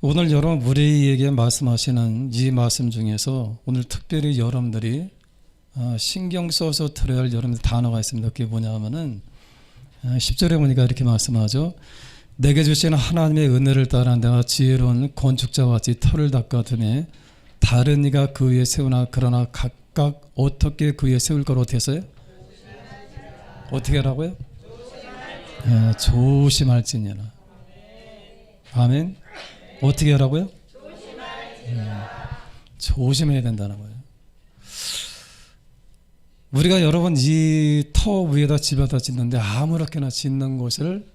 오늘 여러분 우리에게 말씀하시는 이 말씀 중에서 오늘 특별히 여러분들이 신경 써서 들어야 할 여러분들 단어가 있습니다. 그게 뭐냐면은 10절에 보니까 이렇게 말씀하죠. 내게 주시는 하나님의 은혜를 따라 내가 지혜로운 건축자와 같이 터를 닦아두매 다른 이가 그 위에 세우나 그러나 각각 어떻게 그 위에 세울 걸 어떻게 했어요? 어떻게 하라고요? 조심할지니라. 아멘. 어떻게 하라고요? 조심해야 된다는 거예요. 우리가 여러분 이 터 위에다 집에다 짓는데 아무렇게나 짓는 것을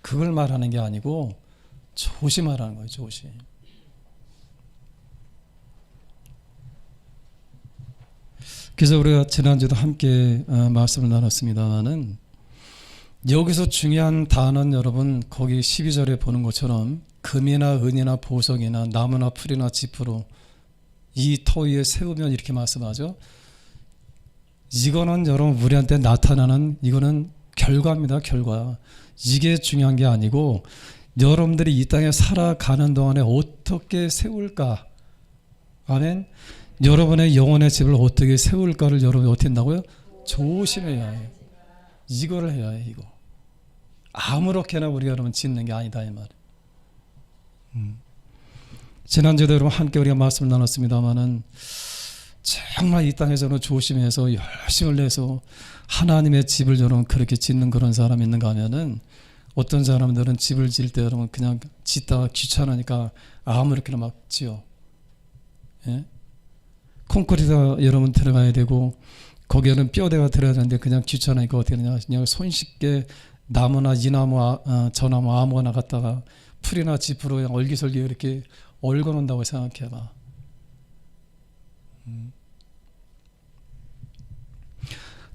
그걸 말하는 게 아니고 조심하라는 거예요. 조심. 그래서 우리가 지난주도 함께 말씀을 나눴습니다마는 여기서 중요한 단어는 여러분 거기 12절에 보는 것처럼 금이나 은이나 보석이나 나무나 풀이나 지푸로 이 터 위에 세우면 이렇게 말씀하죠. 이거는 여러분 우리한테 나타나는 이거는 결과입니다. 결과. 이게 중요한 게 아니고 여러분들이 이 땅에 살아가는 동안에 어떻게 세울까. 아멘. 여러분의 영혼의 집을 어떻게 세울까를 여러분이 어떻게 한다고요? 조심해야 해요. 이거를 해야 해요. 이거. 아무렇게나 우리가 여러분 짓는 게 아니다 이 말이에요. 지난주에도 여러분 함께 우리가 말씀을 나눴습니다마는 정말 이 땅에서는 조심해서 열심을 내서 하나님의 집을 여러분 그렇게 짓는 그런 사람이 있는가 하면은 어떤 사람들은 집을 지을 때 여러분 그냥 짓다가 귀찮으니까 아무렇게나 막 지어. 예? 콘크리트가 여러분 들어가야 되고 거기에는 뼈대가 들어가야 되는데 그냥 귀찮으니까 어떻게 하냐 그냥 손쉽게 나무나 이 나무 저 나무 아무거나 갖다가 풀이나 지푸로 그냥 얼기설기 이렇게 얽어놓는다고 생각해봐.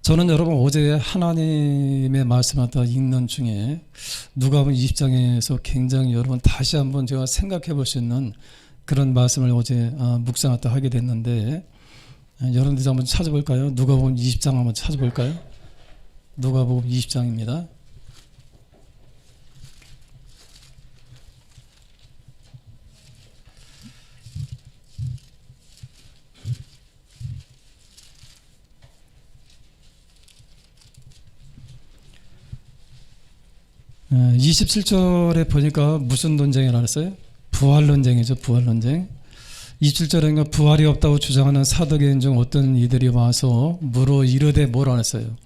저는 여러분 어제 하나님의 말씀을 다 읽는 중에 누가복음 20장에서 굉장히 여러분 다시 한번 제가 생각해 볼 수 있는 그런 말씀을 어제 묵상을 하게 됐는데 여러분들 한번 찾아볼까요? 누가복음 20장 한번 찾아볼까요? 누가복음 20장입니다. 예, 27절에 보니까 무슨 논쟁이라 그랬어요? 부활 논쟁이죠. 부활 논쟁. 27절에 부활이 없다고 주장하는 사도계인 중 어떤 이들이 와서 물어 이르되 뭐라 했어요?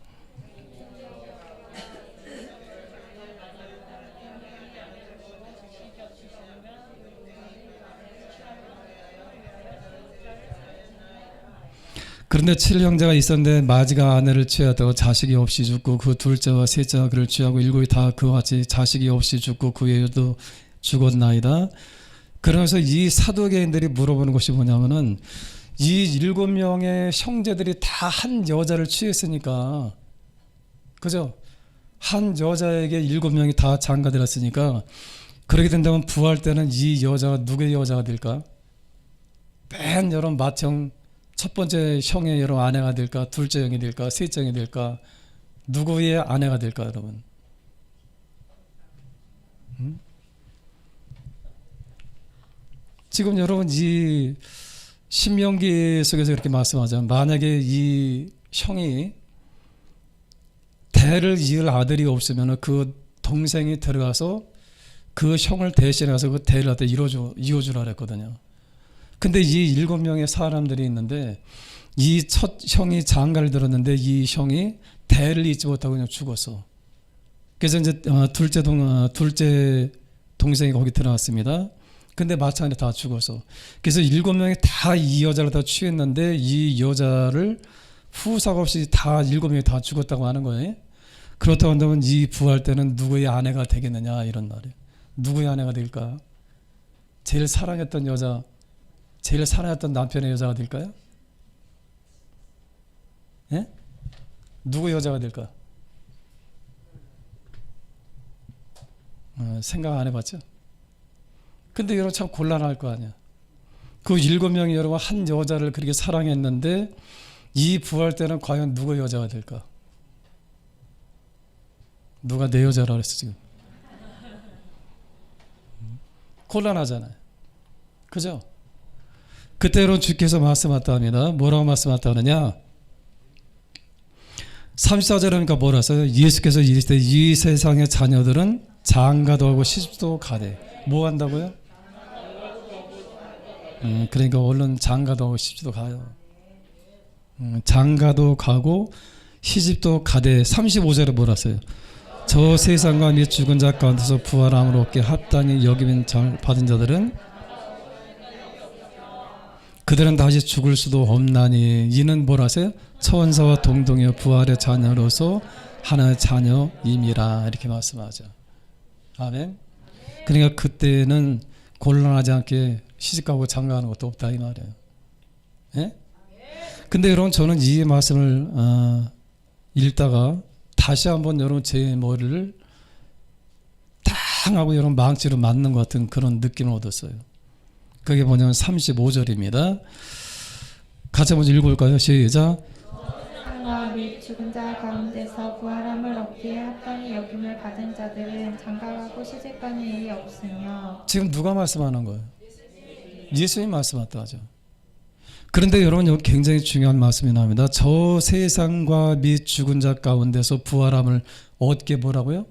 그런데 7형제가 있었는데 마지가 아내를 취하다가 자식이 없이 죽고 그 둘째와 셋째가 그를 취하고 일곱이 다 그와 같이 자식이 없이 죽고 그 외에도 죽었나이다. 그러면서 이 사도계인들이 물어보는 것이 뭐냐면은 이 7명의 형제들이 다 한 여자를 취했으니까 그죠? 한 여자에게 7명이 다 장가들었으니까 그렇게 된다면 부활 때는 이 여자가 누구의 여자가 될까? 맨 여러분 맏형 첫 번째 형의 여러분 아내가 될까? 둘째 형이 될까? 셋째 형이 될까? 누구의 아내가 될까 여러분? 지금 여러분 이 신명기 속에서 이렇게 말씀하잖아요. 만약에 이 형이 대를 이을 아들이 없으면 그 동생이 들어가서 그 형을 대신해서 그 대를 갖다 이어주라 그랬거든요. 근데 이 7명의 사람들이 있는데 이 첫 형이 장가를 들었는데 이 형이 대를 잇지 못하고 그냥 죽었어. 그래서 이제 둘째 동생이 거기 들어갔습니다. 근데 마찬가지로 다 죽었어. 그래서 7명이 다 이 여자를 다 취했는데 이 여자를 후사가 없이 다 7명이 다 죽었다고 하는 거예요. 그렇다고 한다면 이 부활 때는 누구의 아내가 되겠느냐 이런 말이에요. 누구의 아내가 될까? 제일 사랑했던 여자, 제일 사랑했던 남편의 여자가 될까요? 예? 누구의 여자가 될까? 생각 안 해봤죠? 근데 여러분 참 곤란할 거 아니야. 그 7명이 여러분 한 여자를 그렇게 사랑했는데 이 부활 때는 과연 누구의 여자가 될까? 누가 내 여자라 그랬어 지금? 곤란하잖아요. 그죠? 그때로 주께서 말씀하셨답니다. 뭐라고 말씀하셨다느냐? 34절에 보니까 뭐라 써요? 예수께서 이르시되 이 세상의 자녀들은 장가도 하고 시집도 가되 뭐 한다고요? 그러니까 얼른 장가도 하고 시집도 가요. 장가도 가고 시집도 가되 35절에 뭐라 써요? 저 세상과 및 죽은 자 가운데서 부활함으로 얻게 합당히 여김인 장 받은 자들은 그들은 다시 죽을 수도 없나니 이는 뭐라 하세요? 천사와 동등하여 부활의 자녀로서 하나의 자녀임이라 이렇게 말씀하죠. 아멘. 그러니까 그때는 곤란하지 않게 시집가고 장가가는 것도 없다 이 말이에요. 예? 근데 여러분 저는 이 말씀을 읽다가 다시 한번 여러분 제 머리를 탕 하고 여러분 망치로 맞는 것 같은 그런 느낌을 얻었어요. 그게 뭐냐면 35절입니다. 같이 한번 읽어볼까요? 시작. 생과 및 죽은 자 가운데서 부활함을 얻기에 합당히 여김을 받은 자들은 장가가고 시집가는 일이 없으며. 지금 누가 말씀하는 거예요? 예수님 말씀하셨다 하죠. 그런데 여러분 여기 굉장히 중요한 말씀이 나옵니다. 저 세상과 및 죽은 자 가운데서 부활함을 얻게 뭐라고요?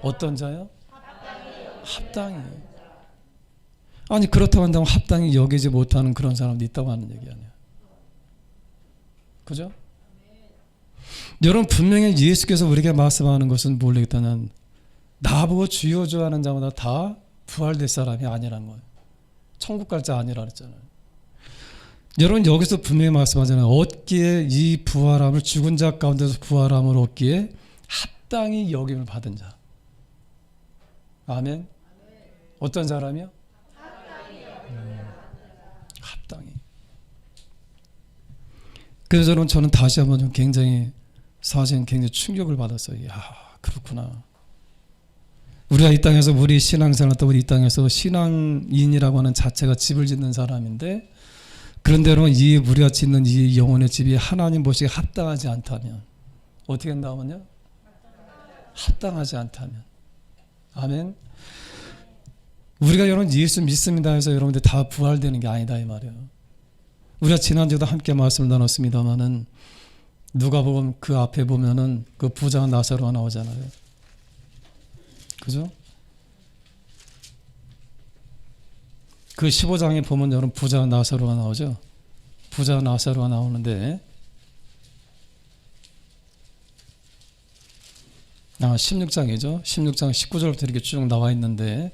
어떤 자요? 합당히. 아니 그렇다고 한다면 합당히 여기지 못하는 그런 사람도 있다고 하는 얘기 아니에요. 그죠? 여러분 분명히 예수께서 우리에게 말씀하는 것은 모르겠다는 나보고 주여 주여 하는 자마다 다 부활될 사람이 아니라는 거예요. 천국 갈 자 아니라 그랬잖아요. 여러분 여기서 분명히 말씀하잖아요. 얻기에 이 부활함을 죽은 자 가운데서 부활함을 얻기에 합당히 여김을 받은 자. 아멘. 어떤 사람이요? 합당히. 그래서 저는 다시 한번 좀 굉장히 사실은 굉장히 충격을 받았어요. 야 그렇구나. 우리가 이 땅에서 우리 신앙생활 또 우리 이 땅에서 신앙인이라고 하는 자체가 집을 짓는 사람인데 그런데 여러분 이 우리가 짓는 이 영혼의 집이 하나님 보시기에 합당하지 않다면 어떻게 한다면요? 합당하지 않다면 아멘. 우리가 여러분 예수 믿습니다 해서 여러분들 다 부활되는 게 아니다 이 말이에요. 우리가 지난주에도 함께 말씀을 나눴습니다마는 누가복음 그 앞에 보면은 그 부자 나사로가 나오잖아요. 그죠? 그 15장에 보면 여러분 부자 나사로가 나오죠. 부자 나사로가 나오는데 16장이죠. 16장 19절부터 이렇게 쭉 나와 있는데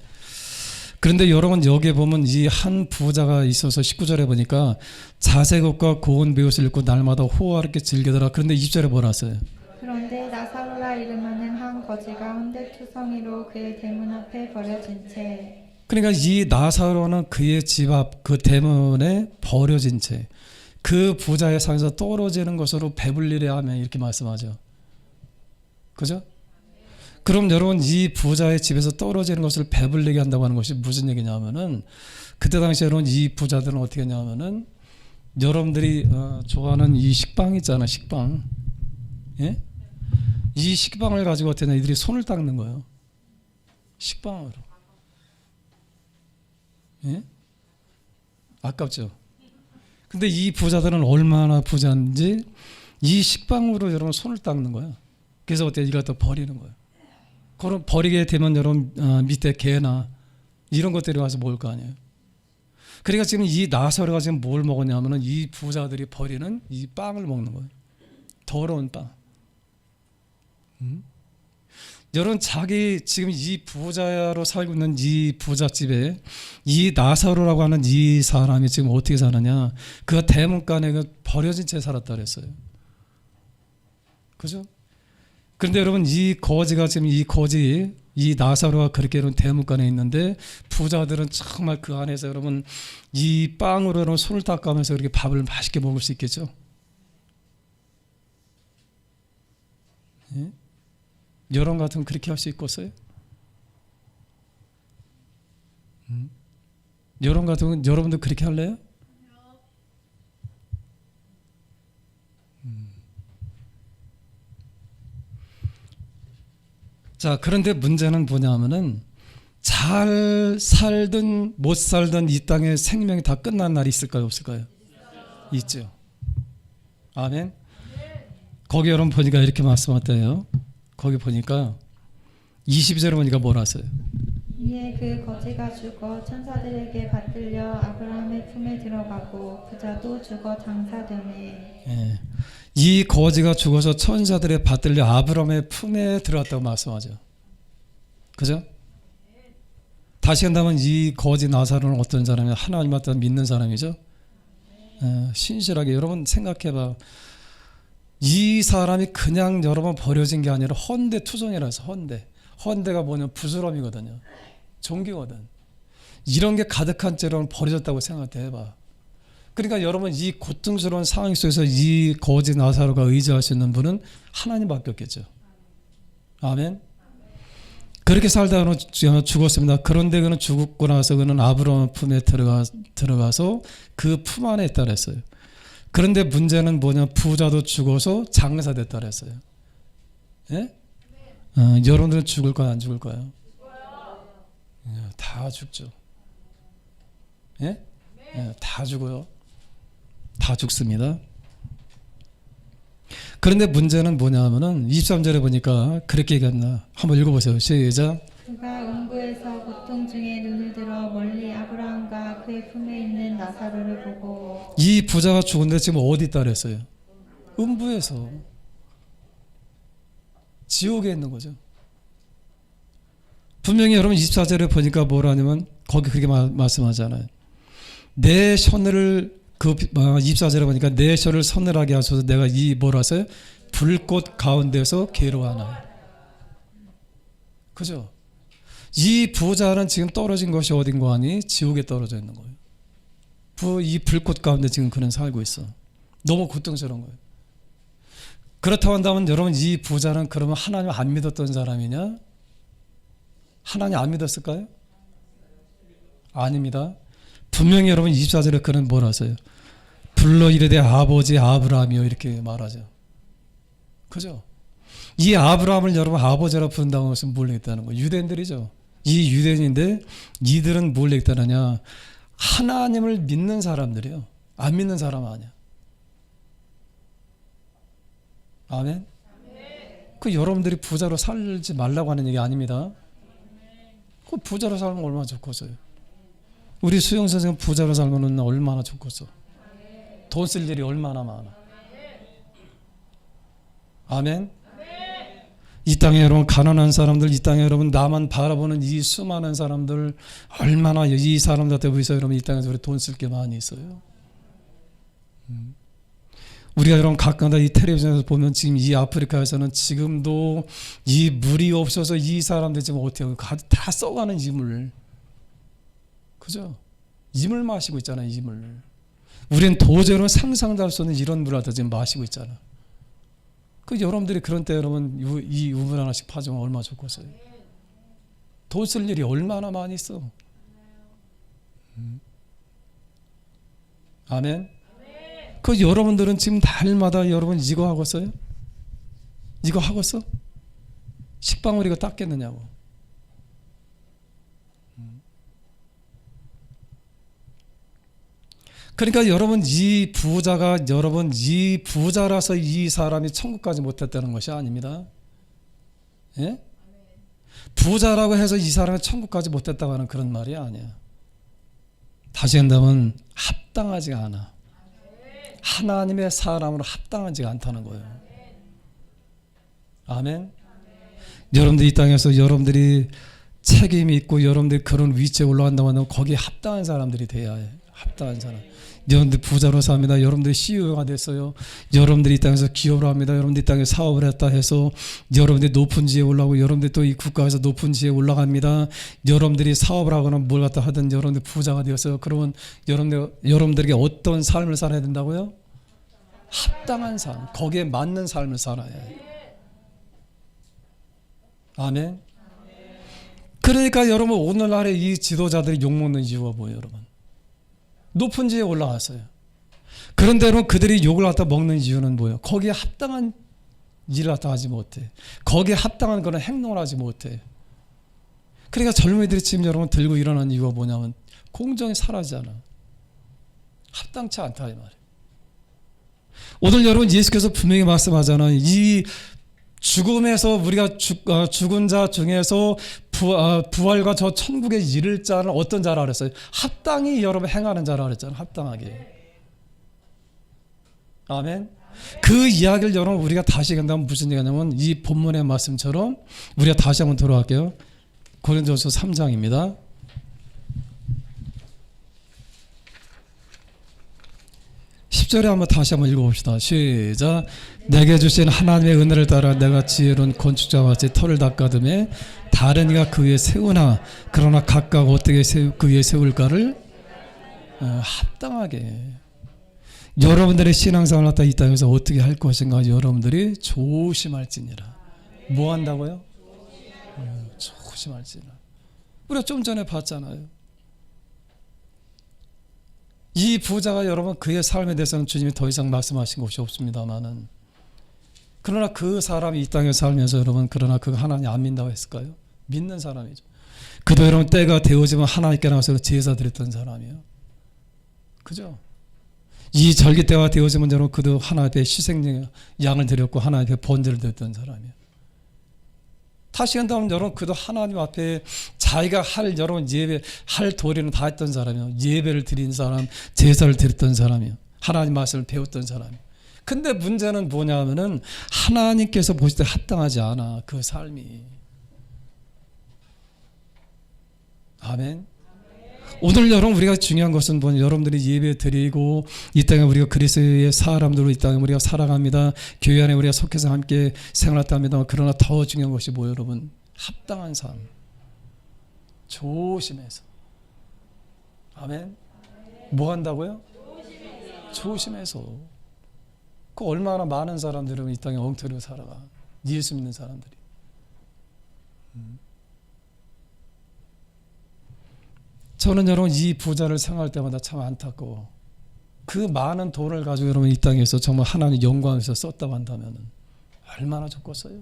그런데 여러분 여기에 보면 이 한 부자가 있어서 19절에 보니까 자색옷과 고운 베옷을 입고 날마다 호화롭게 즐기더라. 그런데 20절에 뭐라 했어요? 그런데 나사로라 이름하는 한 거지가 혼대투성이로 그의 대문 앞에 버려진 채. 그러니까 이 나사로는 그의 집 앞 그 대문에 버려진 채 그 부자의 상에서 떨어지는 것으로 배불리려 하면 이렇게 말씀하죠. 그죠? 그럼 여러분 이 부자의 집에서 떨어지는 것을 배불리게 한다고 하는 것이 무슨 얘기냐면은 그때 당시에 여러분 이 부자들은 어떻게 했냐면은 여러분들이 좋아하는 이 식빵 있잖아 식빵. 예? 이 식빵을 가지고 어떻게 하냐 이들이 손을 닦는 거예요. 식빵으로. 예? 아깝죠. 근데 이 부자들은 얼마나 부자인지 이 식빵으로 여러분 손을 닦는 거야. 그래서 어떻게 이걸 또 버리는 거예요. 그럼 버리게 되면 여러분 밑에 개나 이런 것들이 와서 먹을 거 아니에요. 그러니까 지금 이 나사로가 지금 뭘 먹었냐면은 이 부자들이 버리는 이 빵을 먹는 거예요. 더러운 빵. 여러분 자기 지금 이 부자로 살고 있는 이 부잣집에 이 나사로라고 하는 이 사람이 지금 어떻게 사느냐 그 대문간에 버려진 채 살았다 그랬어요. 그죠? 그런데 여러분 이 거지가 지금 이 나사로가 그렇게 여러분 대문간에 있는데 부자들은 정말 그 안에서 여러분 이 빵으로 여러분 손을 닦아가면서 이렇게 밥을 맛있게 먹을 수 있겠죠? 예? 여러분 같으면 그렇게 할 수 있겠어요? 여러분 같으면 여러분도 그렇게 할래요? 자, 그런데 문제는 뭐냐면은 잘 살든 못 살든 이 땅에 생명이 다 끝난 날이 있을까요? 없을까요? 있죠. 아멘. 거기 여러분 보니까 이렇게 말씀하대요. 거기 보니까 20절에 보니까 뭐라 하세요? 이에 그 거지가 죽어 천사들에게 받들려 아브라함의 품에 들어가고 부자도 죽어 장사되네. 예. 이 거지가 죽어서 천사들의 받들려 아브라함의 품에 들어갔다고 말씀하죠. 그죠? 다시 한다면 이 거지 나사로는 어떤 사람이냐? 하나님한테 믿는 사람이죠. 신실하게. 여러분 생각해봐. 이 사람이 그냥 여러분 버려진 게 아니라 헌데 투정이라서 헌데가 뭐냐면 부스럼이거든요. 종기거든. 이런 게 가득한 채로 버려졌다고 생각해봐. 그러니까 여러분 이 고통스러운 상황 속에서 이 거지 나사로가 의지할 수 있는 분은 하나님밖에 없겠죠. 아멘. 그렇게 살다가 죽었습니다. 그런데 그는 죽고 나서 그는 아브라함 품에 들어가서 그 품 안에 있다 그랬어요. 그런데 문제는 뭐냐? 부자도 죽어서 장사됐다 그랬어요. 예? 여러분들은 죽을 거야, 안 죽을 거예요? 다 죽죠. 예? 다 죽어요. 다 죽습니다. 그런데 문제는 뭐냐면은 23절에 보니까 그렇게 얘기했나? 한번 읽어보세요. 시작. 그가 음부에서 고통 중에 눈을 들어 멀리 아브라함과 그의 품에 있는 나사로를 보고 이 부자가 죽은데 지금 어디 있다 그랬어요? 음부에서. 지옥에 있는 거죠. 분명히 여러분 24절에 보니까 뭐라 하냐면 거기 그렇게 말씀하잖아요. 내 셔를 그 24절에 보니까 내 셔를 서늘하게 하셔서 내가 이 뭐라 하세요? 불꽃 가운데서 괴로워하나요. 그죠? 이 부자는 지금 떨어진 것이 어딘가 하니 지옥에 떨어져 있는 거예요. 이 불꽃 가운데 지금 그는 살고 있어. 너무 고통스러운 거예요. 그렇다고 한다면 여러분 이 부자는 그러면 하나님 안 믿었던 사람이냐? 하나님 안 믿었을까요? 아닙니다. 분명히 여러분 24절에 그는 뭐라 하세요? 불러 이르되 아버지 아브라함이요 이렇게 말하죠. 그죠? 이 아브라함을 여러분 아버지라 부른다고 해서 뭘 얘기했다는 거예요? 유대인들이죠. 이 유대인인데 이들은 뭘 얘기했다느냐? 하나님을 믿는 사람들이요. 안 믿는 사람 아니야. 아멘? 그 여러분들이 부자로 살지 말라고 하는 얘기 아닙니다. 그 부자로 살면 얼마나 좋겠어요. 우리 수영 선생님 부자로 살면 얼마나 좋겠어. 돈 쓸 일이 얼마나 많아. 아멘. 이 땅에 여러분 가난한 사람들, 이 땅에 여러분 나만 바라보는 이 수많은 사람들 얼마나 이 사람들한테 위해서 여러분 이 땅에서 우리 돈 쓸 게 많이 있어요. 우리가 여러분 가끔가다 이 텔레비전에서 보면 지금 이 아프리카에서는 지금도 이 물이 없어서 이 사람들 지금 어떻게 하고 다 써가는 이물. 그죠? 이물 마시고 있잖아요. 이물. 우리는 도저히 상상도 할 수 없는 이런 물을 다 지금 마시고 있잖아. 그 여러분들이 그런 때 여러분 이 우물 하나씩 파주면 얼마나 좋겠어요. 돈 쓸 일이 얼마나 많이 있어. 아멘. 그 여러분들은 지금 달마다 여러분 이거 하고 있어요? 이거 하고 있어? 식빵을 이거 닦겠느냐고. 그러니까 여러분 이 부자가 여러분 이 부자라서 이 사람이 천국까지 못했다는 것이 아닙니다. 예? 부자라고 해서 이 사람이 천국까지 못했다고 하는 그런 말이 아니야. 다시 한다면 합당하지가 않아. 하나님의 사람으로 합당하지가 않다는 거예요. 아멘. 여러분들 이 땅에서 여러분들이 책임이 있고 여러분들이 그런 위치에 올라간다고 하면 거기에 합당한 사람들이 돼야 해. 합당한 사람. 여러분들 부자로 삽니다. 여러분들이 CEO가 됐어요. 여러분들이 이 땅에서 기업을 합니다. 여러분들이 이 땅에 사업을 했다 해서 여러분들이 높은 지에 올라가고 여러분들이 또 이 국가에서 높은 지에 올라갑니다. 여러분들이 사업을 하거나 뭘 갖다 하든 여러분들 부자가 되었어요. 그러면 여러분들에게 어떤 삶을 살아야 된다고요? 합당한 삶. 거기에 맞는 삶을 살아야 해요. 아멘. 그러니까 여러분 오늘날에 이 지도자들이 욕먹는 이유가 뭐예요, 여러분? 높은 지에 올라갔어요. 그런데 여러분 그들이 욕을 갖다 먹는 이유는 뭐예요? 거기에 합당한 일을 갖다 하지 못해. 거기에 합당한 그런 행동을 하지 못해. 그러니까 젊은이들이 지금 여러분 들고 일어난 이유가 뭐냐면 공정이 사라지잖아. 합당치 않다 이 말이에요. 오늘 여러분 예수께서 분명히 말씀하잖아요. 이 죽음에서 우리가 죽은 자 중에서 부활과 저 천국에 이를 자는 어떤 자라 그랬어요? 합당히 여러분 행하는 자라 그랬잖아요. 합당하게. 아멘. 그 이야기를 여러분 우리가 다시 간다면 무슨 얘기냐면 이 본문의 말씀처럼 우리가 다시 한번 돌아갈게요. 고린도서 3장입니다. 10절에 한번 다시 한번 읽어봅시다. 시작. 내게 주신 하나님의 은혜를 따라 내가 지혜로운 건축자와 같이 터를 닦아둠에 다른 이가 그 위에 세우나 그러나 각각 어떻게 그 위에 세울까를 합당하게. 여러분들의 신앙생활을 갖다 이 땅에서 어떻게 할 것인가 여러분들이 조심할지니라. 뭐 한다고요? 조심할지니라. 우리가 좀 전에 봤잖아요. 이 부자가 여러분 그의 삶에 대해서는 주님이 더 이상 말씀하신 것이 없습니다만은 그러나 그 사람이 이 땅에 살면서 여러분 그러나 그 하나님 안 믿는다고 했을까요? 믿는 사람이죠. 그도 여러분 때가 되어지면 하나님께 나가서 제사 드렸던 사람이에요. 그죠? 이 절기 때가 되어지면 여러분 그도 하나님 앞에 희생 양을 드렸고 하나님 앞에 번제를 드렸던 사람이에요. 다시 한다면 여러분 그도 하나님 앞에 자기가 할 여러분 예배 할 도리는 다 했던 사람이에요. 예배를 드린 사람, 제사를 드렸던 사람이에요. 하나님 말씀을 배웠던 사람이에요. 근데 문제는 뭐냐면은 하나님께서 보실 때 합당하지 않아 그 삶이. 아멘. 오늘 여러분 우리가 중요한 것은 뭐냐 여러분들이 예배 드리고 이 땅에 우리가 그리스도의 사람들로 이 땅에 우리가 살아갑니다. 교회 안에 우리가 속해서 함께 생활했답니다. 그러나 더 중요한 것이 뭐예요 여러분? 합당한 삶. 조심해서. 아멘. 뭐 한다고요? 조심해서. 그 얼마나 많은 사람들은 이 땅에 엉터리로 살아가. 예수 믿는 사람들이. 저는 여러분 이 부자를 생각할 때마다 참 안타까워. 그 많은 돈을 가지고 여러분 이 땅에서 정말 하나님 영광을 위해서 썼다고 한다면 얼마나 좋겠어요.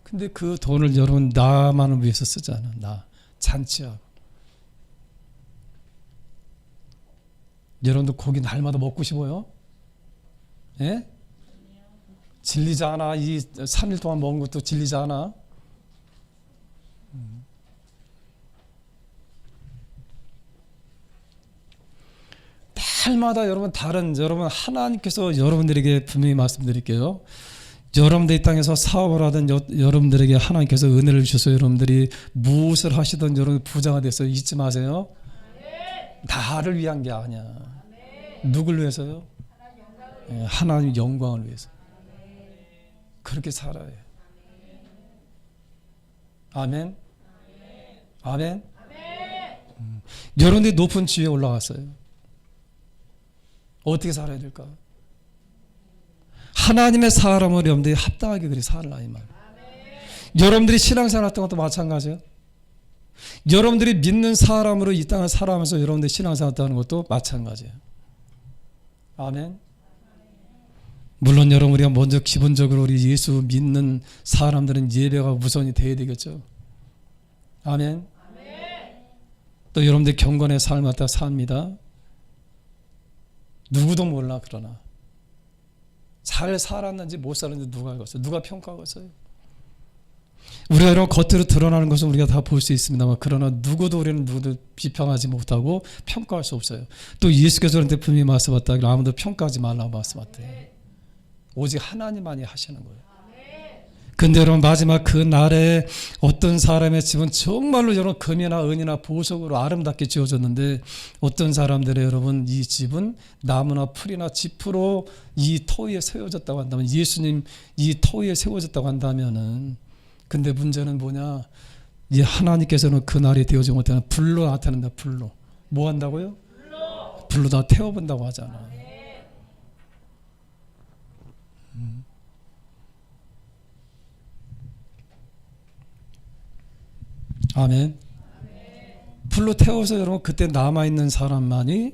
근데 그 돈을 여러분 나만을 위해서 쓰잖아. 나 잔치하고. 여러분도 고기 날마다 먹고 싶어요? 예? 질리지 않아? 이 3일 동안 먹은 것도 질리지 않아? 날마다 여러분 다른 여러분 하나님께서 여러분들에게 분명히 말씀드릴게요. 여러분들 이 땅에서 사업을 하든 여러분들에게 하나님께서 은혜를 주셔서 여러분들이 무엇을 하시든 여러분 부자가 됐어요. 잊지 마세요. 나를 위한 게 아니야. 누굴 위해서요? 하나님 영광을 위해서. 그렇게 살아야 해. 아멘. 아멘. 여러분들이 높은 지위에 올라갔어요. 어떻게 살아야 될까? 하나님의 사람을 여러분들이 합당하게 그리 살라 이 말. 여러분들이 신앙생활 했던 것도 마찬가지예요. 여러분들이 믿는 사람으로 이 땅을 살아가면서 여러분들이 신앙생활 했다는 것도 마찬가지예요. 아멘. 물론 여러분 우리가 먼저 기본적으로 우리 예수 믿는 사람들은 예배가 우선이 돼야 되겠죠. 아멘. 또 여러분들 경건의 삶을 갖다 삽니다. 누구도 몰라. 그러나 잘 살았는지 못 살았는지 누가 알겠어요? 누가 평가하겠어요? 우리가 이런 겉으로 드러나는 것은 우리가 다 볼 수 있습니다만 그러나 누구도 우리는 누구도 비평하지 못하고 평가할 수 없어요. 또 예수께서 우리한테 분명히 말씀하셨다. 아무도 평가하지 말라고 말씀하셨대. 오직 하나님만이 하시는 거예요. 근데 여러분 마지막 그 날에 어떤 사람의 집은 정말로 여러분 금이나 은이나 보석으로 아름답게 지어졌는데 어떤 사람들의 여러분 이 집은 나무나 풀이나 짚으로 이 터 위에 세워졌다고 한다면 예수님 이 터 위에 세워졌다고 한다면은 근데 문제는 뭐냐 이 하나님께서는 그 날이 되어지지 못하는 불로 나타낸다. 불로 뭐 한다고요? 불로 다 태워본다고 하잖아. 아멘. 불로 태워서 여러분 그때 남아있는 사람만이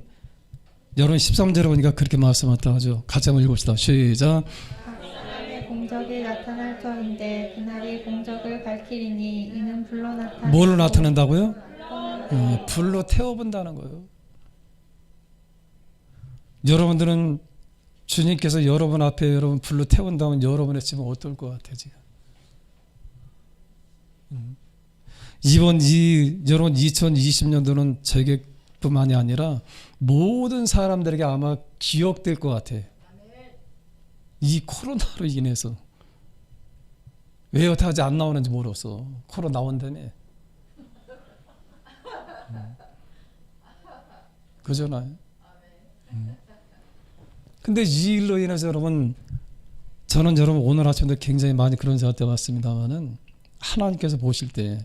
여러분 13절에 보니까 그렇게 말씀하셨다 하죠. 같이 한번 읽읍시다. 시작. 각 사람의 공적이 나타날 터인데 그날이 공적을 밝히리니 이는 불로 나타나. 뭘로 나타낸다고요? 불로 태워본다는 거예요. 여러분들은 주님께서 여러분 앞에 여러분 불로 태운다면 여러분의 집은 어떨 것 같아요 지금? 여러분 2020년도는 저에게뿐만이 아니라 모든 사람들에게 아마 기억될 것 같아. 이 코로나로 인해서 왜 여태 아직 안 나오는지 모르겠어. 코로나 나온다며. 그잖아요. 근데 이 일로 인해서 여러분, 저는 여러분 오늘 아침도 굉장히 많이 그런 생각 해봤습니다만은 하나님께서 보실 때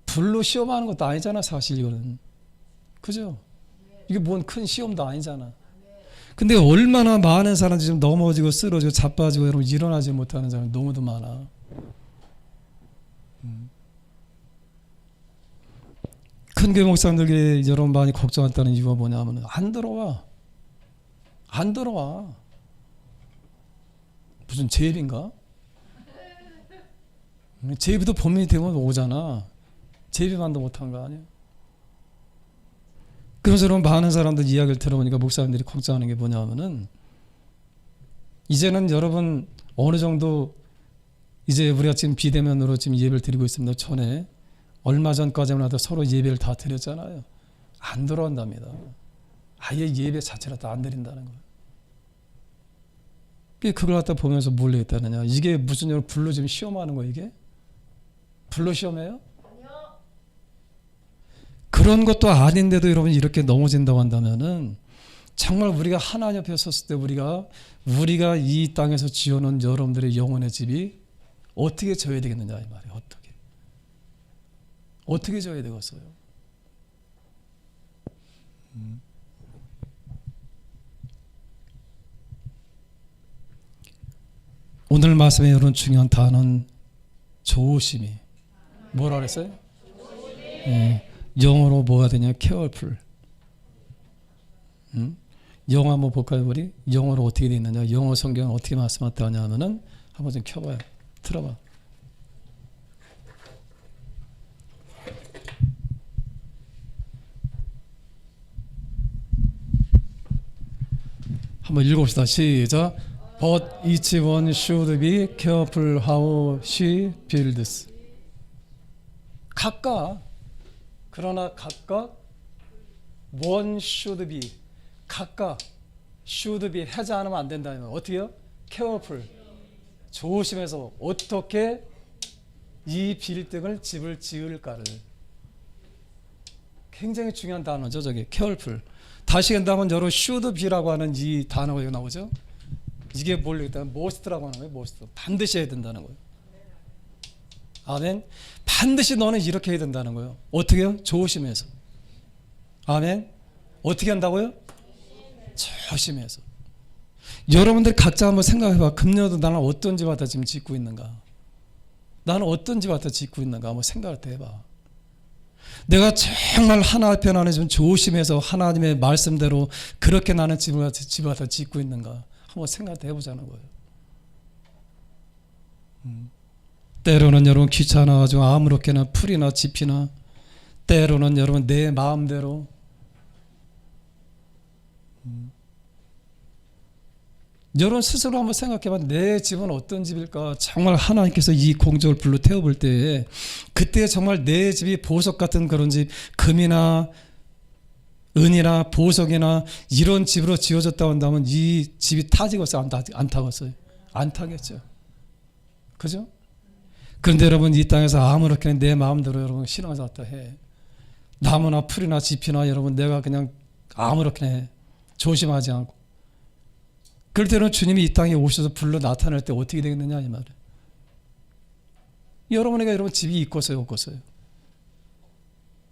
불로 시험하는 것도 아니잖아 사실 이거는. 그죠? 이게 뭔 큰 시험도 아니잖아. 근데 얼마나 많은 사람들이 지금 넘어지고 쓰러지고 자빠지고 여러분 일어나지 못하는 사람이 너무도 많아. 큰 교회 목사님들이 여러분 많이 걱정한다는 이유가 뭐냐면 안 들어와. 무슨 제비인가? 제비도 봄이 되면 오잖아. 제비만도 못한 거 아니야? 그래서 여러분 많은 사람들 이야기를 들어보니까 목사님들이 걱정하는 게 뭐냐면은 이제는 여러분 어느 정도 이제 우리가 지금 비대면으로 지금 예배를 드리고 있습니다. 전에 얼마 전까지만 해도 서로 예배를 다 드렸잖아요. 안 들어온답니다. 아예 예배 자체를 다 안 드린다는 거예요. 그걸 갖다 보면서 뭘 했다느냐. 이게 무슨 여러분 불로 지금 시험하는 거예요 이게? 불로 시험해요? 그런 것도 아닌데도 여러분 이렇게 넘어진다고 한다면은 정말 우리가 하나님 앞에 섰을 때 우리가 이 땅에서 지어놓은 여러분들의 영혼의 집이 어떻게 져야 되겠느냐 이 말이에요. 어떻게 져야 되겠어요? 오늘 말씀에 여러분 중요한 단어는 조심히. 뭐라 그랬어요? 영어로 뭐가 되냐? careful. 영어 한번 볼까요 우리? 영어로 어떻게 되어 있느냐? 영어 성경은 어떻게 말씀하냐 하면은 한번 좀 켜봐요. 틀어봐. 한번 읽어봅시다. 시작. But each one should be careful how she builds. 그러나 각각 one should be 각각 should be 하지 않으면 안 된다. 어떻게요? careful 조심해서 어떻게 이 빌딩을 집을 지을까를. 굉장히 중요한 단어죠 저게 careful. 다시 한다면 여러분 should be라고 하는 이 단어가 여기 나오죠. 이게 뭘 일단 must라고 하는 거예요. must. 반드시 해야 된다는 거예요. 아멘. 반드시 너는 이렇게 해야 된다는 거예요. 어떻게요? 조심해서. 아멘. 어떻게 한다고요? 조심해서. 여러분들 각자 한번 생각해봐. 금년도 나는 어떤 집 갖다 지금 짓고 있는가? 나는 어떤 집 갖다 짓고 있는가? 한번 생각을 해봐. 내가 정말 하나 앞에 나는 좀 조심해서 하나님의 말씀대로 그렇게 나는 집을 갖다 짓고 있는가? 한번 생각을 해보자는 거예요. 때로는 여러분 귀찮아가지고 아무렇게나 풀이나 집이나 때로는 여러분 내 마음대로 여러분 스스로 한번 생각해봐. 내 집은 어떤 집일까? 정말 하나님께서 이 공적을 불로 태워볼 때 그때 정말 내 집이 보석 같은 그런 집, 금이나 은이나 보석이나 이런 집으로 지어졌다고 한다면 이 집이 타지겠어요? 안 타겠어요? 안 타겠죠. 그죠? 그런데 여러분 이 땅에서 아무렇게나 내 마음대로 여러분 신앙을 갖다 해. 나무나 풀이나 집이나 여러분 내가 그냥 아무렇게나 해. 조심하지 않고. 그럴 때는 주님이 이 땅에 오셔서 불러 나타날 때 어떻게 되겠느냐 이 말이에요. 여러분에게 여러분 집이 있겠어요 없겠어요?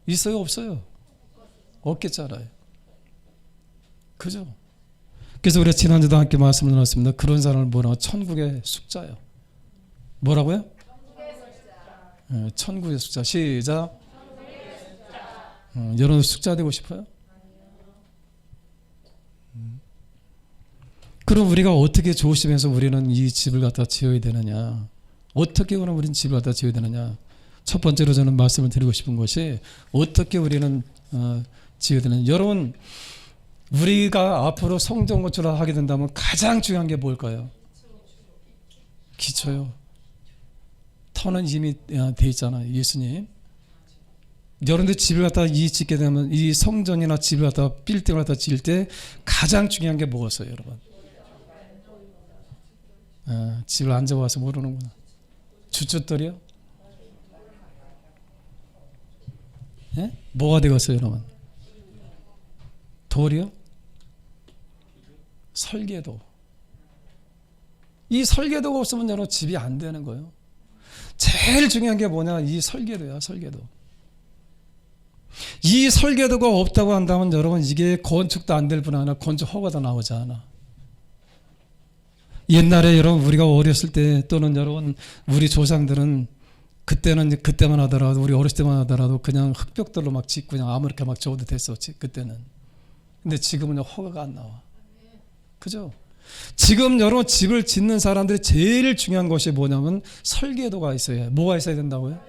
있어요 없어요? 없겠잖아요. 그죠? 그래서 우리가 지난주도 함께 말씀을 나눴습니다. 그런 사람을 뭐라고? 천국의 숙자요. 뭐라고요? 천국의 숙자. 시작. 여러분 숙자 되고 싶어요? 그럼 우리가 어떻게 조심해서 우리는 이 집을 갖다 지어야 되느냐? 어떻게 그럼 우리는 집을 갖다 지어야 되느냐? 첫 번째로 저는 말씀을 드리고 싶은 것이 어떻게 우리는 지어야 되느냐? 여러분, 우리가 앞으로 성전 건축을 하게 된다면 가장 중요한 게 뭘까요? 기초요. 터는 이미 돼 있잖아요. 예수님. 여러분들 집을 갖다 짓게 되면 이 성전이나 집을 갖다 빌딩을 갖다 지을 때 가장 중요한 게 뭐였어요, 여러분? 집을 안 잡아서 모르는구나. 주춧돌이요? 예? 뭐가 되겠어요, 여러분? 돌이요? 설계도. 이 설계도가 없으면 여러분 집이 안 되는 거예요. 제일 중요한 게 뭐냐? 이 설계도야, 설계도. 이 설계도가 없다고 한다면 여러분 이게 건축도 안 될 뿐 아니라 건축 허가도 나오지 않아. 옛날에 여러분 우리가 어렸을 때 또는 여러분 우리 조상들은 그때만 하더라도 우리 어렸을 때만 하더라도 그냥 흙벽돌로 막 짓고 그냥 아무렇게 막 지어도 됐었지 그때는. 근데 지금은 허가가 안 나와. 그죠? 지금 여러분 집을 짓는 사람들이 제일 중요한 것이 뭐냐면 설계도가 있어야 해. 뭐가 있어야 된다고요?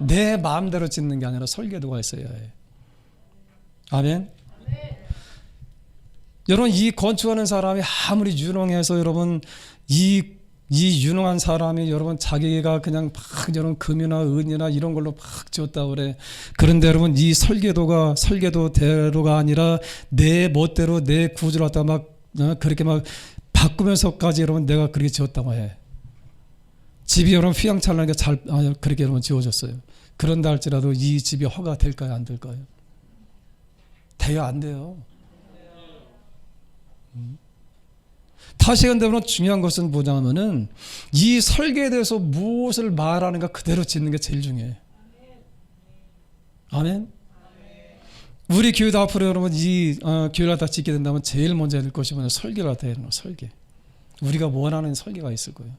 내 마음대로 짓는 게 아니라 설계도가 있어야 해. 아멘. 여러분 이 건축하는 사람이 아무리 유능해서 여러분 이 유능한 사람이 여러분 자기가 그냥 막 여러분 금이나 은이나 이런 걸로 막 지었다 그래. 그런데 여러분 이 설계도대로가 아니라 내 멋대로 내 구조를 갖다 막 그렇게 막 바꾸면서까지 여러분 내가 그렇게 지었다고 해. 집이 여러분 휘황찬란하게 잘 그렇게 여러분 지어졌어요. 그런다 할지라도 이 집이 허가 될까요, 안 될까요? 돼요, 안 돼요? 다시 한번 중요한 것은 뭐냐면은 이 설계에 대해서 무엇을 말하는가 그대로 짓는 게 제일 중요해. 아멘. 우리 교회도 앞으로 여러분 이 교회를 다 짓게 된다면 제일 먼저 해야 될 것이 뭐냐? 설계가 돼야 되는 설계. 우리가 원하는 설계가 있을 거예요.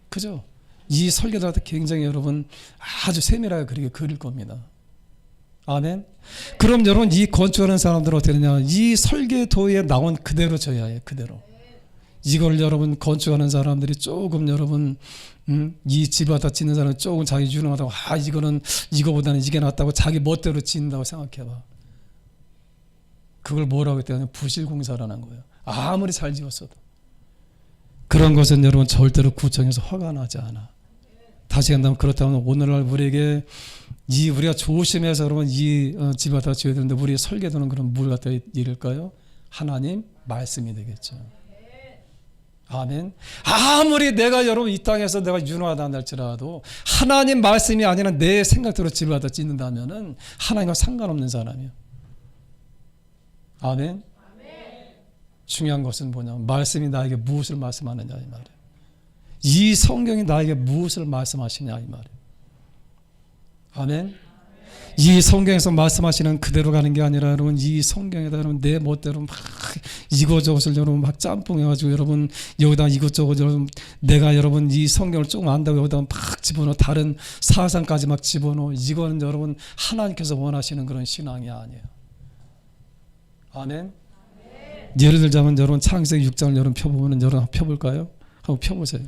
그죠? 이 설계도한테 굉장히 여러분 아주 세밀하게 그렇게 그릴 겁니다. 아멘. 그럼 여러분 이 건축하는 사람들은 어떻게 되냐? 이 설계도에 나온 그대로 져야 해. 그대로. 이걸 여러분 건축하는 사람들이 조금 여러분 이 집을 갖다 짓는 사람은 조금 자기 유능하다고 이거는 이거보다는 이게 낫다고 자기 멋대로 짓는다고 생각해봐. 그걸 뭐라고 했더니 부실공사라는 거예요. 아무리 잘 지었어도. 그런 것은 여러분 절대로 구청에서 허가 나지 않아. 다시 한다면 그렇다면 오늘날 우리에게 우리가 조심해서 여러분 이 집을 갖다 지어야 되는데 우리의 설계도는 그럼 뭘 갖다 이룰까요? 하나님 말씀이 되겠죠. 아멘. 아무리 내가 여러분 이 땅에서 내가 유능하다 할지라도 하나님 말씀이 아니라 내 생각대로 집을 갖다 짓는다면은 하나님과 상관없는 사람이에요. 아멘. 중요한 것은 뭐냐면 말씀이 나에게 무엇을 말씀하느냐 이 말이에요. 이 성경이 나에게 무엇을 말씀하시냐 이 말이에요. 아멘. 이 성경에서 말씀하시는 그대로 가는 게 아니라 여러분 이 성경에다 여러분 내 멋대로 막 이것저것을 여러분 막 짬뽕해가지고 여러분 여기다 이것저것 여러분 내가 여러분 이 성경을 조금 안다고 여기다 막 집어넣어 다른 사상까지 막 집어넣어. 이거는 여러분 하나님께서 원하시는 그런 신앙이 아니에요. 아멘. 예를 들자면 여러분 창세기 6장을 여러분 펴보면 여러분 펴볼까요? 한번 펴보세요.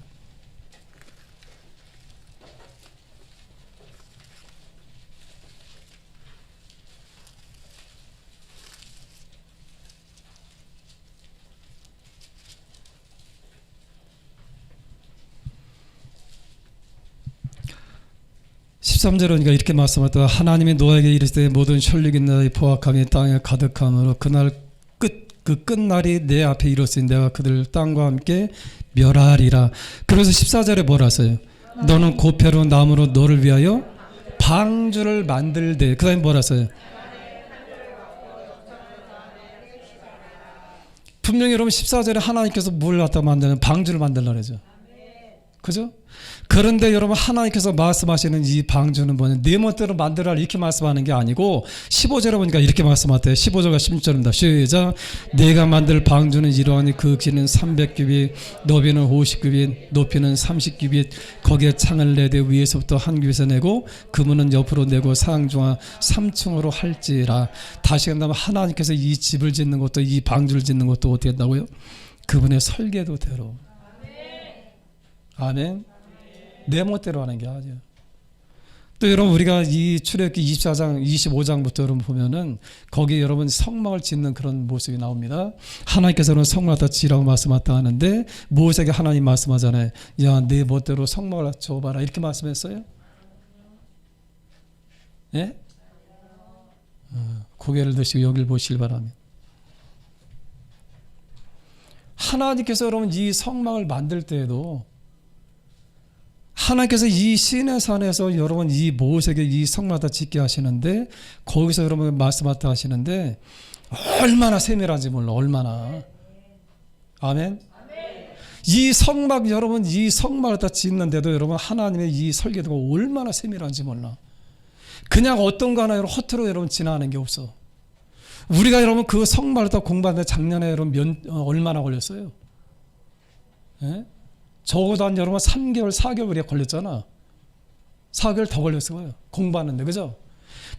(13절은) 이렇게 말씀하셨다. 하나님이 노아에게 이르시되 모든 혈육이 나의 포악함이 땅에 가득함으로 그날 그 끝날이 내 앞에 이르렀으니 내가 그들 땅과 함께 멸하리라. 그래서 14절에 뭐라 했어요? 너는 고패로 나무로 너를 위하여 방주를 만들되. 그 다음에 뭐라 했어요? 분명히 여러분 14절에 하나님께서 뭘 갖다 만드는 방주를 만들라 그러죠. 그죠? 그런데 여러분 하나님께서 말씀하시는 이 방주는 뭐냐? 내 멋대로 만들어라 이렇게 말씀하는 게 아니고 15절에 보니까 이렇게 말씀하대요. 15절과 16절입니다. 시작. 내가 만들 방주는 이러하니 그 길이는 300규빗 너비는 50규빗 높이는 30규빗 거기에 창을 내되 위에서부터 한 규빗을 내고 그문은 옆으로 내고 상중하 3층으로 할지라. 다시 한다면 하나님께서 이 집을 짓는 것도 이 방주를 짓는 것도 어떻게 한다고요? 그분의 설계도대로. 아멘. 내 멋대로 하는 게 아니에요. 또 여러분 우리가 이 출애굽기 24장 25장부터 여러분 보면은 거기에 여러분 성막을 짓는 그런 모습이 나옵니다. 하나님께서는 성막을 다 지으라고 말씀하다 하는데 모세에게 하나님 말씀하잖아요. 야, 내 멋대로 성막을 지어봐라 이렇게 말씀했어요. 예? 고개를 드시고 여기를 보시길 바랍니다. 하나님께서 여러분 이 성막을 만들 때에도 하나님께서 이 시내산에서 여러분 이 모세에게 이 성막을 짓게 하시는데 거기서 여러분 말씀하다 하시는데 얼마나 세밀한지 몰라. 얼마나. 아멘. 이 성막 여러분 이 성막을 다 짓는데도 여러분 하나님의 이 설계도가 얼마나 세밀한지 몰라. 그냥 어떤 거 하나 여러분 허투루 여러분 지나가는 게 없어. 우리가 여러분 그 성막을 다 공부하는데 작년에 여러분 얼마나 걸렸어요? 예? 적어도 한 여러분 3개월 4개월이 걸렸잖아. 4개월 더 걸렸어요. 공부하는데. 그죠?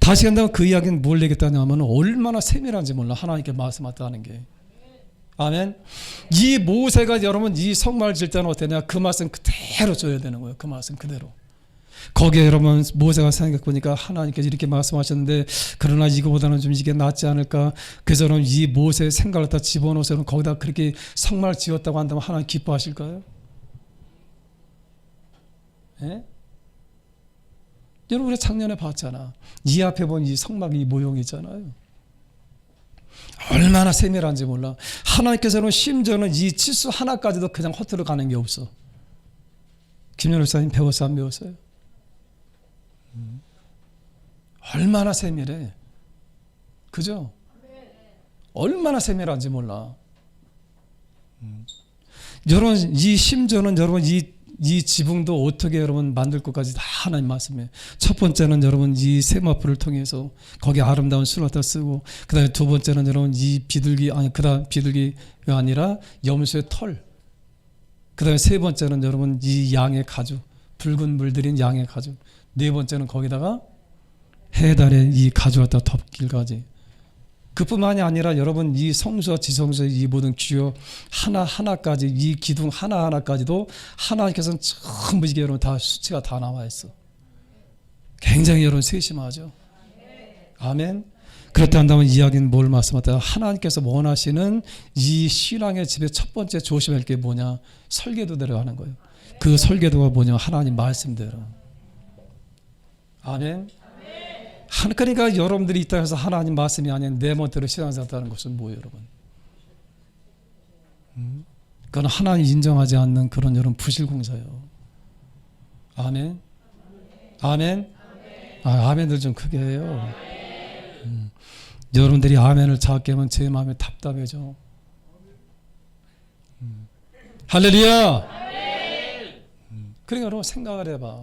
다시 한다면 그 이야기는 뭘 얘기했다냐면 얼마나 세밀한지 몰라. 하나님께 말씀하다는 게. 아멘. 이 모세가 여러분 이 성막을 질 때는 어땠냐? 그 말씀 그대로 줘야 되는 거예요. 그 말씀 그대로. 거기에 여러분 모세가 생각해 보니까 하나님께서 이렇게 말씀하셨는데 그러나 이거보다는 좀 이게 낫지 않을까. 그래서 이 모세의 생각을 다 집어넣어서 거기다 그렇게 성막을 지었다고 한다면 하나님 기뻐하실까요? 예? 여러분 우리 작년에 봤잖아. 이 앞에 본 이 성막 이 모형이 있잖아요. 얼마나 세밀한지 몰라. 하나님께서는 심지어는 이 치수 하나까지도 그냥 허투루 가는 게 없어. 김연우 목사님 배웠어요? 안 배웠어요? 얼마나 세밀해. 그죠? 얼마나 세밀한지 몰라. 여러분 이 심지어는 여러분 이 지붕도 어떻게 여러분 만들 것까지 다 하나님 말씀이에요. 첫 번째는 여러분 이 세마포를 통해서 거기 아름다운 수를 갖다 쓰고, 그 다음에 두 번째는 여러분 이 비둘기 그다음 비둘기가 아니라 염소의 털, 그 다음에 세 번째는 여러분 이 양의 가죽, 붉은 물들인 양의 가죽, 네 번째는 거기다가 해달의 이 가죽 갖다 덮길까지. 그뿐만이 아니라 여러분 이 성수와 지성수의 이 모든 규요 하나하나까지, 이 기둥 하나하나까지도 하나님께서는 전부 이게 여러분 다 수치가 다 나와 있어. 굉장히 여러분 세심하죠. 아멘. 그렇다 한다면 이야기는 뭘 말씀하다? 하나님께서 원하시는 이 신앙의 집의 첫 번째 조심할 게 뭐냐? 설계도대로 하는 거예요. 그 설계도가 뭐냐? 하나님 말씀대로. 아멘. 그러니까 여러분들이 이 땅에서 하나님 말씀이 아닌 내 멋대로 신앙생활하는 것은 뭐예요, 여러분? 그건 하나님 인정하지 않는 그런 여러분 부실공사예요. 아멘. 아멘. 아멘들 좀 크게 해요. 여러분들이 아멘을 작게 하면 제 마음이 답답해져. 할렐루야. 그러니까 여러분 생각을 해봐.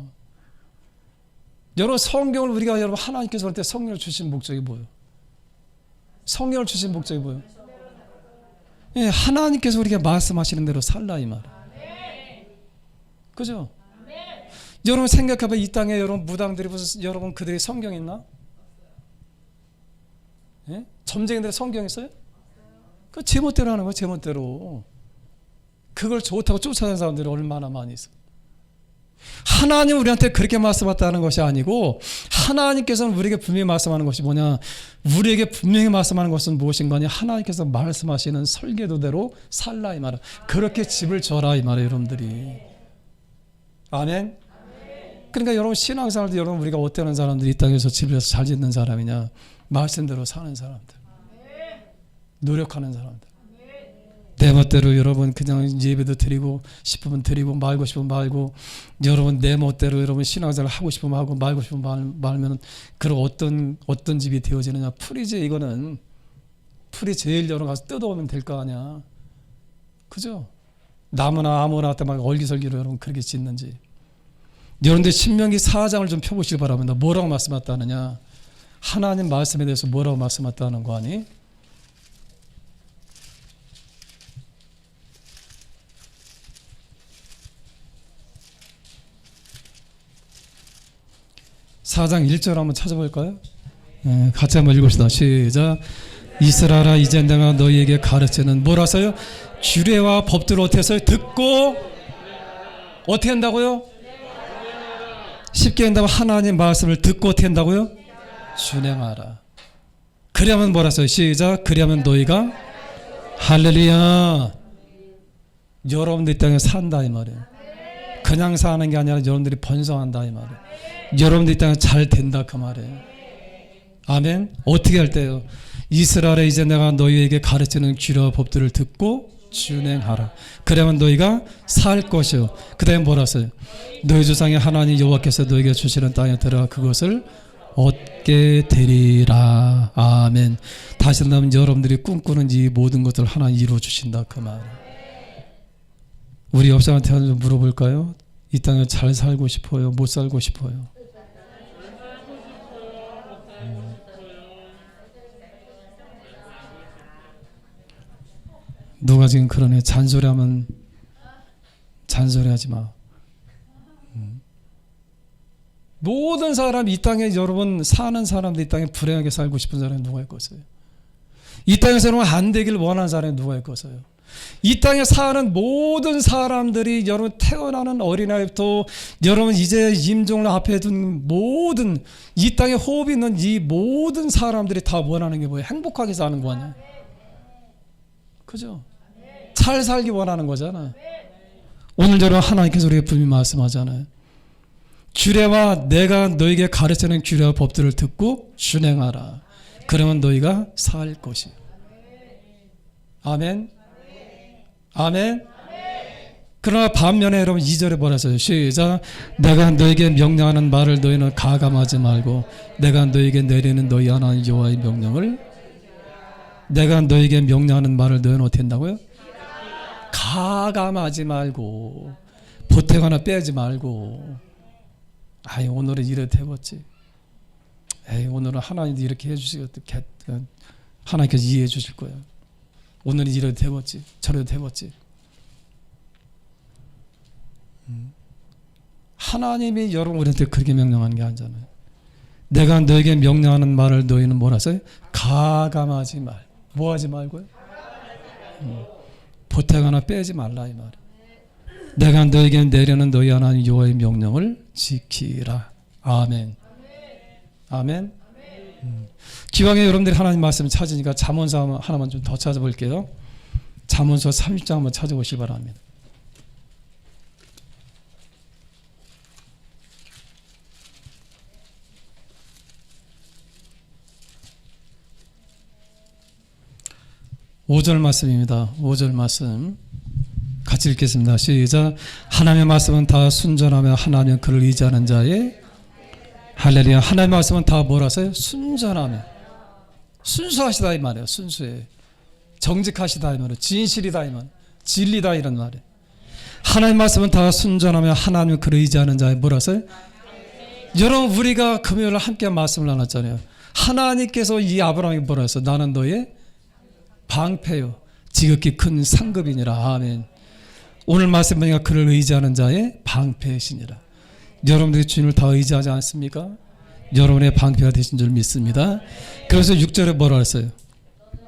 여러분 성경을 우리가 여러분 하나님께서 볼 때 성경을 주신 목적이 뭐예요? 성경을 주신 목적이 뭐예요? 예, 하나님께서 우리가 말씀하시는 대로 살라 이 말. 그죠? 여러분 생각해봐. 이 땅에 여러분 무당들이 무슨 여러분 그들이 성경 있나? 예? 점쟁이들의 성경 있어요? 그 제멋대로 하는 거예요. 제멋대로. 그걸 좋다고 쫓아가는 사람들이 얼마나 많이 있어. 하나님 우리한테 그렇게 말씀하다는 것이 아니고, 하나님께서는 우리에게 분명히 말씀하는 것이 뭐냐? 우리에게 분명히 말씀하는 것은 무엇인가 하니 하나님께서 말씀하시는 설계도대로 살라 이 말이야. 그렇게 집을 져라 이 말이에요, 여러분들이. 아멘. 그러니까 여러분 신앙생활도 여러분 우리가 어떠한 사람들이 이 땅에서 집을 져서 잘 짓는 사람이냐? 말씀대로 사는 사람들, 노력하는 사람들. 내 멋대로 여러분 그냥 예배도 드리고 싶으면 드리고 말고 싶으면 말고, 여러분 내 멋대로 여러분 신앙생활 하고 싶으면 하고 말고 싶으면 말면 그런 어떤 집이 되어지느냐? 풀이지. 이거는 풀이 제일 여러 가서 뜯어오면 될 거 아니야. 그죠? 나무나 아무나 갖다 막 얼기설기로 여러분 그렇게 짓는지. 여러분들 신명기 4장을 좀 펴보시기 바랍니다. 뭐라고 말씀했다느냐? 하나님 말씀에 대해서 뭐라고 말씀했다는 거 아니? 4장 1절 한번 찾아볼까요? 네, 같이 한번 읽읍시다. 시작. 이스라엘아 이제 내가 너희에게 가르치는 뭐라서요? 규례와 법들을 어떻게 해서요? 듣고 어떻게 한다고요? 쉽게 한다면 하나님 말씀을 듣고 어떻게 한다고요? 준행하라. 그러면 뭐라서요? 시작. 그러면 너희가 할렐루야. 여러분들 이 땅에 산다 이 말이에요. 그냥 사는 게 아니라 여러분들이 번성한다 이 말이에요. 여러분들 이 땅에 잘 된다 그 말이에요. 아멘. 어떻게 할 때요? 이스라엘에 이제 내가 너희에게 가르치는 규례와 법들을 듣고 준행하라. 그러면 너희가 살 것이요. 그 다음에 뭐라서요? 너희 조상의 하나님 여호와께서 너희에게 주시는 땅에 들어가 그것을 얻게 되리라. 아멘. 다시 한번 여러분들이 꿈꾸는 이 모든 것을 하나님 이루어 주신다 그 말. 우리 옆사람한테 좀 물어볼까요? 이 땅에 잘 살고 싶어요? 못 살고 싶어요? 누가 지금 그러네. 잔소리하면 잔소리하지 마. 모든 사람이 이 땅에 여러분 사는 사람들 이 땅에 불행하게 살고 싶은 사람이 누가 있겠어요? 이 땅에서 여러분 안 되길 원하는 사람이 누가 있겠어요? 이 땅에 사는 모든 사람들이 여러분 태어나는 어린아이부터 여러분 이제 임종을 앞에 둔 모든 이 땅에 호흡이 있는 이 모든 사람들이 다 원하는 게 뭐예요? 행복하게 사는 거 아니에요? 그죠? 잘 살기 원하는 거잖아. 오늘 여러분 하나님께서 우리에게 분명히 말씀하잖아요. 규례와 내가 너에게 가르치는 규례와 법들을 듣고 준행하라. 그러면 너희가 살 것이에요. 아멘. 아멘. 그러나 반면에 여러분 2절에 뭐라 써요? 시작. 내가 너에게 명령하는 말을 너희는 가감하지 말고 내가 너에게 내리는 너희 하나님 여호와의 명령을 내가 너에게 명령하는 말을 너희는 어떻게 한다고요? 가감하지 말고 보태거나 빼지 말고. 아이 오늘은 이래도 되겠지. 에이 오늘은 하나님도 이렇게 해주시겠다. 하나님께서 이해해 주실 거야. 오늘은 이래도 되겠지. 저래도 되겠지. 하나님이 여러분 우리한테 그렇게 명령하는 게 아니잖아요. 내가 너에게 명령하는 말을 너희는 뭐라 써요? 가감하지 말. 뭐 하지 말고요? 보태거나 빼지 말라 이 말. 내가 너에게 내려는 너희 하나님 여호와의 명령을 지키라. 아멘. 아멘. 기왕에 여러분들이 하나님 말씀을 찾으니까 잠언서 하나만 좀 더 찾아볼게요. 잠언서 30장 한번 찾아보시기 바랍니다. (5절) 말씀입니다. 5절 말씀 같이 읽겠습니다. 시작. 하나님의 말씀은 다 순전하며 하나님은 그를 의지하는 자의 할렐루야. 하나님의 말씀은 다 뭐라서요? 순전하며 순수하시다 이 말이에요. 순수해. 정직하시다 이 말이에요. 진실이다 이 말이에요. 진리다 이런 말이에요. 하나님의 말씀은 다 순전하며 하나님은 그를 의지하는 자의 뭐라서요? 여러분 우리가 금요일에 함께 말씀을 나눴잖아요. 하나님께서 이 아브라함에게 뭐라 했어? 나는 너의 방패요 지극히 큰 상급이니라. 아멘. 오늘 말씀 보니까 그를 의지하는 자의 방패이시니라. 여러분들이 주님을 다 의지하지 않습니까? 여러분의 방패가 되신 줄 믿습니다. 그래서 6절에 뭐라 했어요?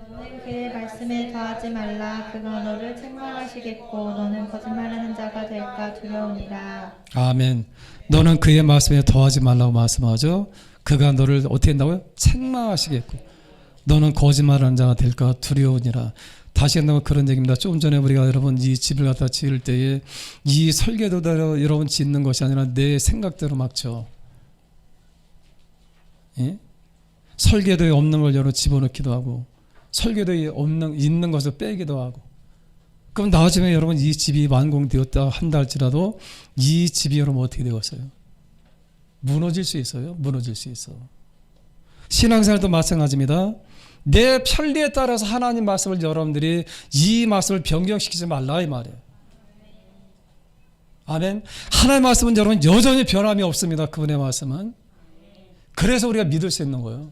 너는 그의 말씀에 더하지 말라. 그가 너를 책망하시겠고 너는 거짓말하는 자가 될까 두려우니라. 아멘. 너는 그의 말씀에 더하지 말라고 말씀하죠. 그가 너를 어떻게 한다고요? 책망하시겠고 너는 거짓말하는 자가 될까 두려우니라. 다시 한번 그런 얘기입니다. 조금 전에 우리가 여러분 이 집을 갖다 지을 때에 이 설계도대로 여러분 짓는 것이 아니라 내 생각대로 막 쳐. 예? 설계도에 없는 걸 여러분 집어넣기도 하고 설계도에 있는 것을 빼기도 하고. 그럼 나중에 여러분 이 집이 완공되었다 한다 할지라도 이 집이 여러분 어떻게 되었어요? 무너질 수 있어요. 무너질 수 있어. 신앙생활도 마찬가지입니다. 내 편리에 따라서 하나님 말씀을 여러분들이 이 말씀을 변경시키지 말라 이 말이에요. 아멘. 하나님의 말씀은 여러분 여전히 변함이 없습니다. 그분의 말씀은. 그래서 우리가 믿을 수 있는 거예요.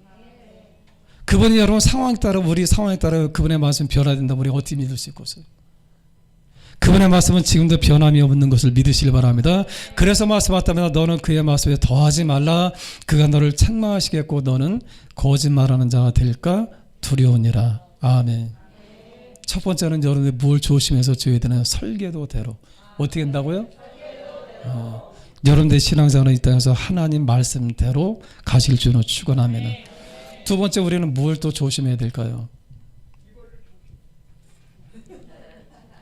그분이 여러분 상황에 따라 우리 상황에 따라 그분의 말씀이 변화된다면 우리가 어떻게 믿을 수 있겠어요? 그분의 말씀은 지금도 변함이 없는 것을 믿으시길 바랍니다. 그래서 말씀하셨다면 너는 그의 말씀에 더하지 말라. 그가 너를 책망하시겠고 너는 거짓말하는 자가 될까 두려우니라. 아멘. 첫 번째는 여러분들 뭘 조심해서 줘야 되나요? 설계도대로. 어떻게 한다고요? 여러분들 신앙생활은 이 땅에서 하나님 말씀대로 가실 줄로 축원합니다. 두 번째, 우리는 뭘 또 조심해야 될까요?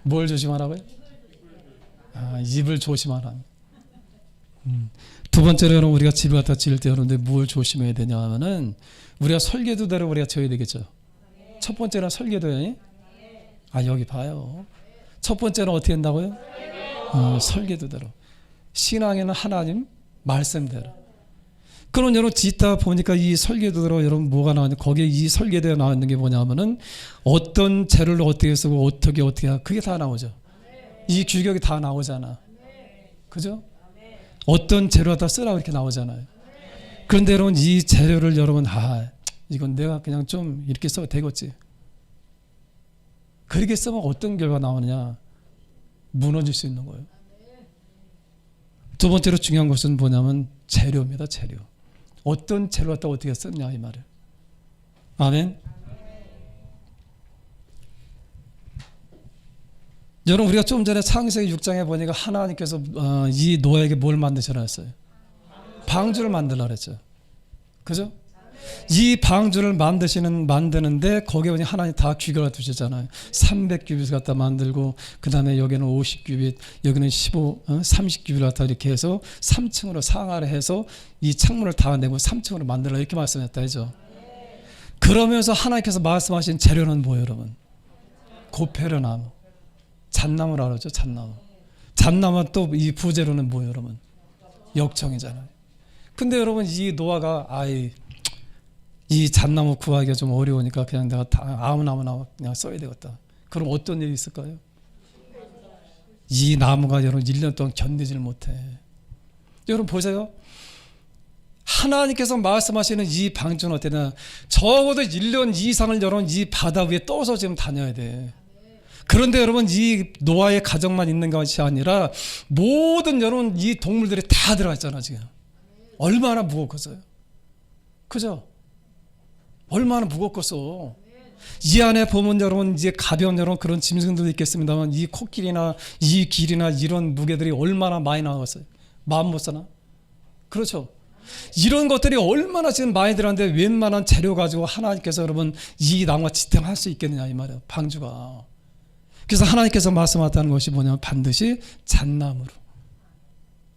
뭘 조심하라고요? 입을 조심하라. 두 번째로 우리가 집을 갖다 지을 때 여러분들 뭘 조심해야 되냐 하면은 우리가 설계도대로 우리가 지어야 되겠죠. 첫 번째는 설계도예요. 여기 봐요. 첫 번째는 어떻게 한다고요? 설계도대로. 신앙에는 하나님 말씀대로. 그럼 여러분 짓다 보니까 이 설계도대로 여러분 뭐가 나왔냐? 거기에 이 설계도에 나와 있는 게 뭐냐면은 어떤 재료를 어떻게 쓰고 어떻게 그게 다 나오죠. 이 규격이 다 나오잖아. 그죠? 어떤 재료 다 쓰라고 이렇게 나오잖아요. 그런데 여러분 이 재료를 여러분 이건 내가 그냥 좀 이렇게 써도 되겠지. 그렇게 쓰면 어떤 결과가 나오느냐? 무너질 수 있는 거예요. 두 번째로 중요한 것은 뭐냐면 재료입니다. 재료. 어떤 재료 갖다 어떻게 썼냐 이 말이에요. 아멘. 여러분 우리가 좀 전에 창세기 6장에 보니까 하나님께서 이 노아에게 뭘 만드시라 했어요? 방주를 만들라 그랬죠. 그죠? 이 방주를 만드는데 거기에 보니 하나님 다 규격을 두셨잖아요. 300규빗을 갖다 만들고 그 다음에 여기는 50규빗, 여기는 30규빗을 갖다 이렇게 해서 3층으로 상하를 해서 이 창문을 다 내고 3층으로 만들라 이렇게 말씀했다 하죠. 그러면서 하나님께서 말씀하신 재료는 뭐예요, 여러분? 고페르나무, 잣나무라 그러죠. 잣나무 또 이 부재료는 뭐예요, 여러분? 역청이잖아요. 근데 여러분 이 노아가 이 잣나무 구하기가 좀 어려우니까 그냥 내가 다 아무나 그냥 써야 되겠다. 그럼 어떤 일이 있을까요? 이 나무가 여러분 1년 동안 견디질 못해. 여러분 보세요. 하나님께서 말씀하시는 이 방주는 어때냐? 적어도 1년 이상을 여러분 이 바다 위에 떠서 지금 다녀야 돼. 그런데 여러분 이 노아의 가정만 있는 것이 아니라 모든 여러분 이 동물들이 다 들어가 있잖아 지금. 얼마나 무겁겠어요. 그죠? 얼마나 무겁겠어. 이 안에 보면 여러분 이제 가벼운 여러분 그런 짐승들도 있겠습니다만 이 코끼리나 이 길이나 이런 무게들이 얼마나 많이 나왔어요. 마음 못 사나? 그렇죠. 이런 것들이 얼마나 지금 많이 들어갔는데 웬만한 재료 가지고 하나님께서 여러분 이 나무가 지탱할 수 있겠느냐 이 말이에요. 방주가. 그래서 하나님께서 말씀하셨다는 것이 뭐냐면 반드시 잣나무로.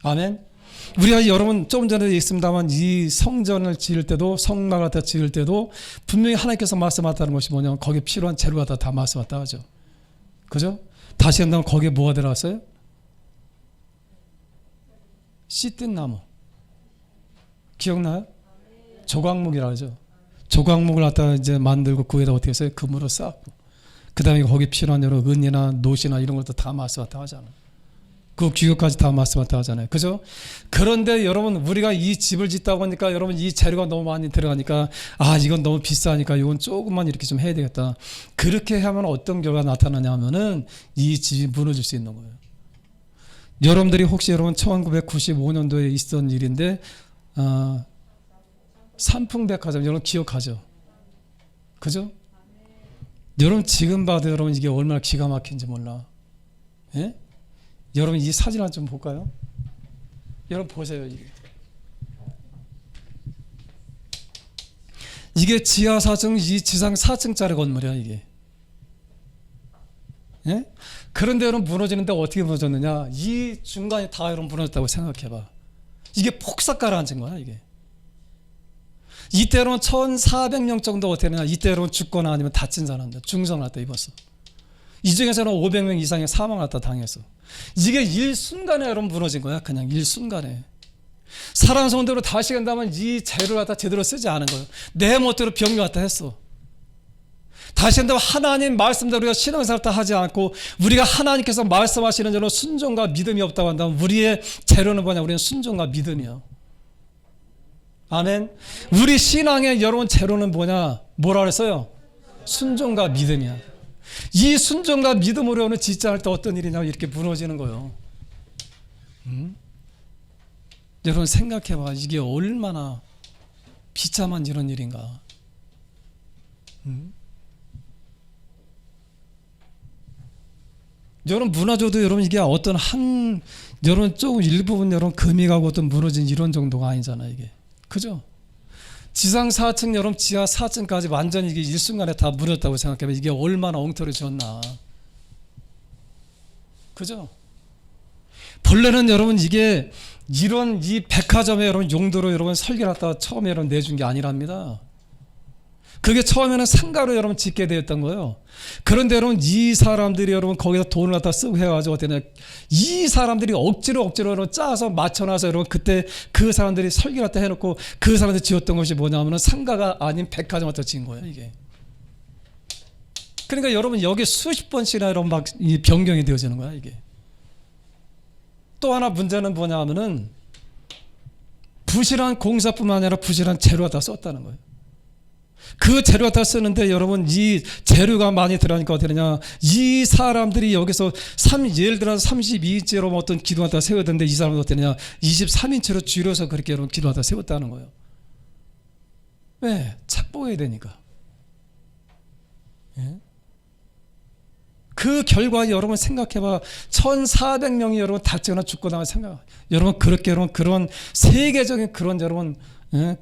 아멘. 우리가 여러분 조금 전에 있습니다만 이 성전을 지을 때도 성막을 다 지을 때도 분명히 하나님께서 말씀하셨다는 것이 뭐냐면 거기에 필요한 재료가 다 말씀하셨다 하죠. 그죠? 다시 한다면 거기에 뭐가 들어갔어요? 씨뜬 나무. 기억나요? 조각목이라 하죠. 조각목을 갖다가 이제 만들고 그 위에다 어떻게 했어요? 금으로 쌓고 그 다음에 거기에 필요한 여러 은이나 노시나 이런 것도 다 말씀하셨다 하잖아요. 그 규격까지 다 말씀하셨다 하잖아요. 그죠? 그런데 여러분 우리가 이 집을 짓다 보니까 여러분 이 재료가 너무 많이 들어가니까 이건 너무 비싸니까 이건 조금만 이렇게 좀 해야 되겠다. 그렇게 하면 어떤 결과가 나타나냐 하면은 이 집이 무너질 수 있는 거예요. 여러분들이 혹시 여러분 1995년도에 있었던 일인데 삼풍백화점 여러분 기억하죠? 그죠? 여러분 지금 봐도 여러분 이게 얼마나 기가 막힌지 몰라. 예? 여러분 이 사진을 좀 볼까요? 여러분 보세요. 이게 지하 4층, 이 지상 4층짜리 건물이야 이게. 예? 그런데 여러분 무너지는데 어떻게 무너졌느냐? 이 중간이 다 여러분 무너졌다고 생각해봐. 이게 폭삭 가라앉은 거야 이게. 이때로는 1,400명 정도 어떻게 되냐? 이때로는 죽거나 아니면 다친 사람들, 중상을 갖다 입었어. 이 중에서는 500명 이상의 사망을 갖다 당했어. 이게 일순간에 여러분 무너진 거야. 그냥 일순간에. 사람 손대로 다시 간다면 이 재료를 갖다 제대로 쓰지 않은 거예요. 내 멋대로 병력 갖다 했어. 다시 한다면 하나님 말씀대로 우리가 신앙생활 다 하지 않고 우리가 하나님께서 말씀하시는 대로 순종과 믿음이 없다고 한다면 우리의 재료는 뭐냐? 우리는 순종과 믿음이야. 아멘. 우리 신앙의 여러분 재료는 뭐냐? 뭐라 그랬어요? 순종과 믿음이야. 이 순종과 믿음으로 오늘 짓지 않을 때 어떤 일이냐 이렇게 무너지는 거예요. 여러분 생각해봐. 이게 얼마나 비참한 이런 일인가. 여러분 문화조도 여러분 이게 어떤 여러분 조금 일부분 여러분 금이 가고 어떤 무너진 이런 정도가 아니잖아요 이게. 그죠? 지상 4층 여러분 지하 4층까지 완전히 이게 일순간에 다 무너졌다고 생각하면 이게 얼마나 엉터리졌나. 그죠? 본래는 여러분 이게 이런 이 백화점에 여러분 용도로 여러분 설계했다가 처음에 여러분 내준 게 아니랍니다. 그게 처음에는 상가로 여러분 짓게 되었던 거예요. 그런데 여러분 이 사람들이 여러분 거기다 돈을 갖다 쓰고 해가지고 어때냐, 이 사람들이 억지로 여러분 짜서 맞춰놔서 여러분 그때 그 사람들이 설계를 갖다 해놓고 그 사람들이 지었던 것이 뭐냐면은 상가가 아닌 백화점 갖다 지은 거예요 이게. 그러니까 여러분 여기 수십 번씩이나 여러분 막 이 변경이 되어지는 거야 이게. 또 하나 문제는 뭐냐면은 부실한 공사뿐만 아니라 부실한 재료가 다 썼다는 거예요. 그 재료가 다 쓰는데 여러분 이 재료가 많이 들어가니까 어떻게 되냐, 이 사람들이 여기서 예를 들어서 32인치로 어떤 기둥을 다 세웠는데 이 사람은 어떻게 되냐 23인치로 줄여서 그렇게 여러분 기둥을 다 세웠다는 거예요. 왜? 착복해야 되니까. 예? 그 결과 여러분 생각해봐. 1400명이 여러분 다치거나 죽거나 생각. 여러분 그렇게 여러분 그런 세계적인 그런 여러분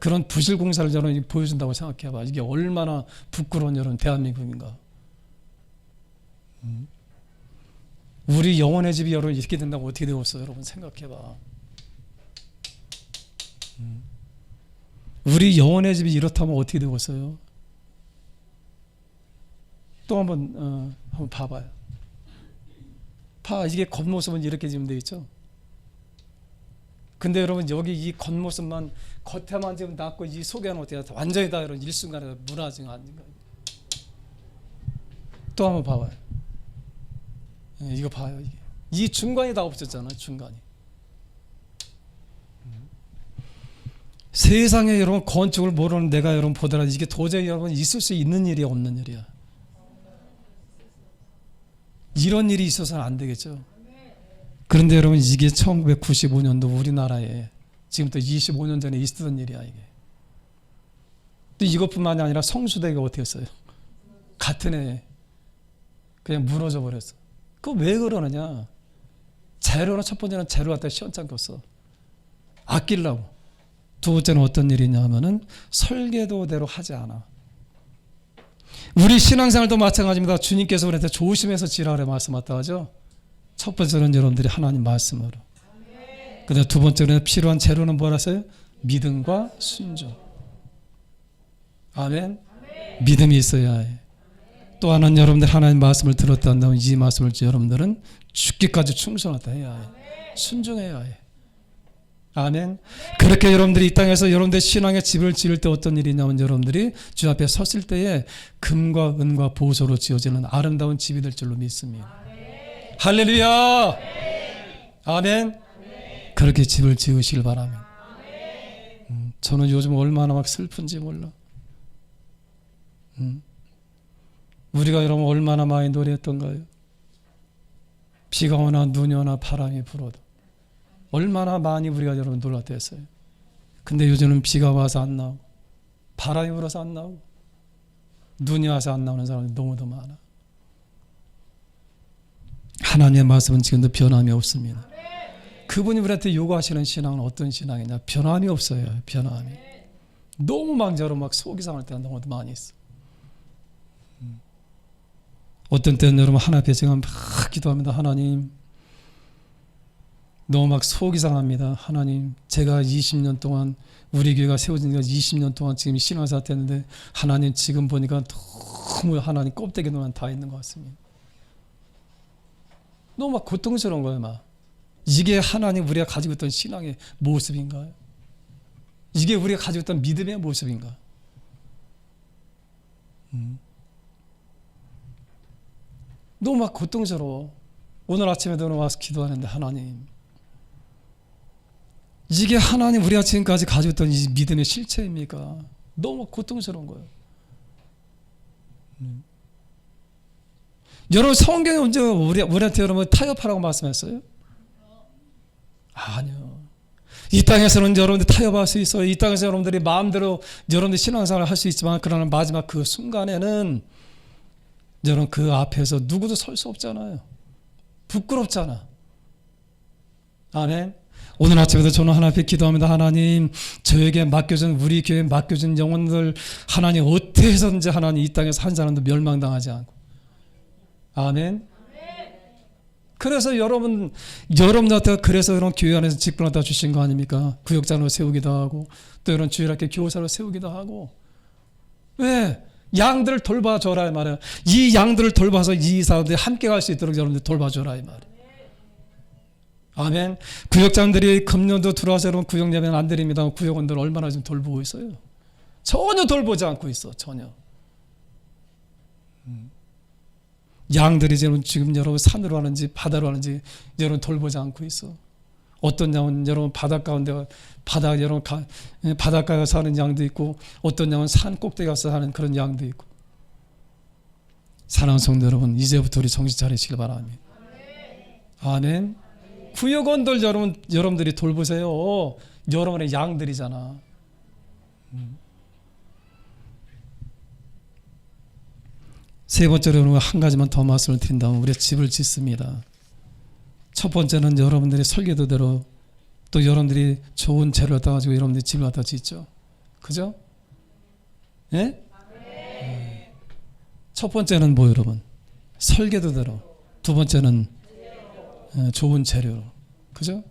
그런 부실 공사를 여러분 보여준다고 생각해봐. 이게 얼마나 부끄러운 여러분 대한민국인가. 우리 영혼의 집이 여러분 이렇게 된다고 어떻게 되었어? 여러분 생각해봐. 우리 영혼의 집이 이렇다면 어떻게 되었어요? 또 한번 봐봐요. 이게 겉모습은 이렇게 지금 되어 있죠. 근데 여러분 여기 이 겉모습만 겉에만 지금 낫고 이 속에는 어떻게 완전히 다 이런 일순간에 무너진 거 아닌가. 또 한번 봐봐요. 이거 봐요. 이 중간이 다 없었잖아요. 중간이. 세상에 여러분 건축을 모르는 내가 여러분 보더라도 이게 도저히 여러분 있을 수 있는 일이야 없는 일이야. 이런 일이 있어서는 안 되겠죠. 그런데 여러분 이게 1995년도 우리나라에 지금부터 25년 전에 있었던 일이야 이게. 또 이것뿐만이 아니라 성수대가 어떻게 했어요? 같은 해에 그냥 무너져 버렸어. 그거 왜 그러느냐? 재료는 첫 번째는 재료 갖다 시원찮게 써. 아끼려고. 두 번째는 어떤 일이냐 하면은 설계도대로 하지 않아. 우리 신앙생활도 마찬가지입니다. 주님께서 우리한테 조심해서 지라래 말씀하셨다 하죠. 첫 번째는 여러분들이 하나님 말씀으로. 그다음 두 번째는 필요한 재료는 뭐라서요? 믿음과 순종. 아멘. 믿음이 있어야 해. 또 하나는 여러분들 하나님 말씀을 들었다 한다면 이 말씀을 여러분들은 죽기까지 충성하다 해야 해. 순종해야 해. 아멘. 그렇게 여러분들이 이 땅에서 여러분들 신앙의 집을 지을 때 어떤 일이 있냐면 여러분들이 주 앞에 섰을 때에 금과 은과 보소로 지어지는 아름다운 집이 될 줄로 믿습니다. 할렐루야. 아멘. 그렇게 집을 지으시길 바랍니다. 저는 요즘 얼마나 막 슬픈지 몰라. 우리가 여러분 얼마나 많이 노래했던가요? 비가 오나 눈이 오나 바람이 불어도 얼마나 많이 우리가 여러분 놀랐댔어요. 근데 요즘은 비가 와서 안 나오고 바람이 불어서 안 나오고 눈이 와서 안 나오는 사람이 너무도 많아. 하나님의 말씀은 지금도 변함이 없습니다. 그분이 우리한테 요구하시는 신앙은 어떤 신앙이냐? 변함이 없어요. 변함이. 너무 망자로 막 속이 상할 때가 너무 많이 있어. 어떤 때는 여러분 하나님 앞에 제가 막 기도합니다. 하나님, 너무 막 속이 상합니다. 하나님, 제가 20년 동안 우리 교회가 세워진 지가 20년 동안 지금 신앙생활 했는데 하나님 지금 보니까 너무 하나님 껍데기만 다 있는 것 같습니다. 너무 막 고통스러운 거예요. 막 이게 하나님 우리가 가지고 있던 신앙의 모습인가요? 이게 우리가 가지고 있던 믿음의 모습인가? 너무 막 고통스러워. 오늘 아침에도 와서 기도하는데 하나님, 이게 하나님 우리가 지금까지 가지고 있던 이 믿음의 실체입니까? 너무 고통스러운 거예요. 여러분 성경에 언제 우리한테 여러분 타협하라고 말씀했어요? 아니요. 이 땅에서는 여러분들 타협할 수 있어요. 이 땅에서 여러분들이 마음대로 여러분들 신앙생활을 할 수 있지만 그러나 마지막 그 순간에는 여러분 그 앞에서 누구도 설 수 없잖아요. 부끄럽잖아. 아멘. 오늘 아침에도 저는 하나님 앞에 기도합니다. 하나님, 저에게 맡겨진, 우리 교회에 맡겨진 영혼들 하나님 어떻게 해서든지 하나님 이 땅에서 한 사람도 멸망당하지 않고. 아멘. 그래서 여러분한테 그래서 이런 교회 안에서 직분 갖다 주신 거 아닙니까? 구역장으로 세우기도 하고 또 이런 주일학교 교사로 세우기도 하고. 왜? 양들을 돌봐줘라 이 말이야. 이 양들을 돌봐서 이 사람들이 함께 갈 수 있도록 여러분들 돌봐줘라 이 말이야. 아멘. 구역장들이 금년도 들어와서 여러분 구역 예배는 안 드립니다. 구역원들 얼마나 좀 돌보고 있어요? 전혀 돌보지 않고 있어. 전혀. 양들이 지금 여러분 산으로 하는지 바다로 하는지 여러분 돌보지 않고 있어. 어떤 양은 여러분 바닷가에 사는 양도 있고 어떤 양은 산 꼭대기 가서 사는 그런 양도 있고. 사랑하는 성도 여러분, 이제부터 우리 정신 차리시길 바랍니다. 아멘. 구역원들 여러분들이 돌보세요. 여러분의 양들이잖아. 세 번째로 한 가지만 더 말씀을 드린다면 우리가 집을 짓습니다. 첫 번째는 여러분들이 설계도대로 또 여러분들이 좋은 재료를 갖다 가지고 여러분들이 집을 갖다 짓죠. 그죠? 예? 첫 번째는 뭐 여러분? 설계도대로. 두 번째는 좋은 재료로. 그죠?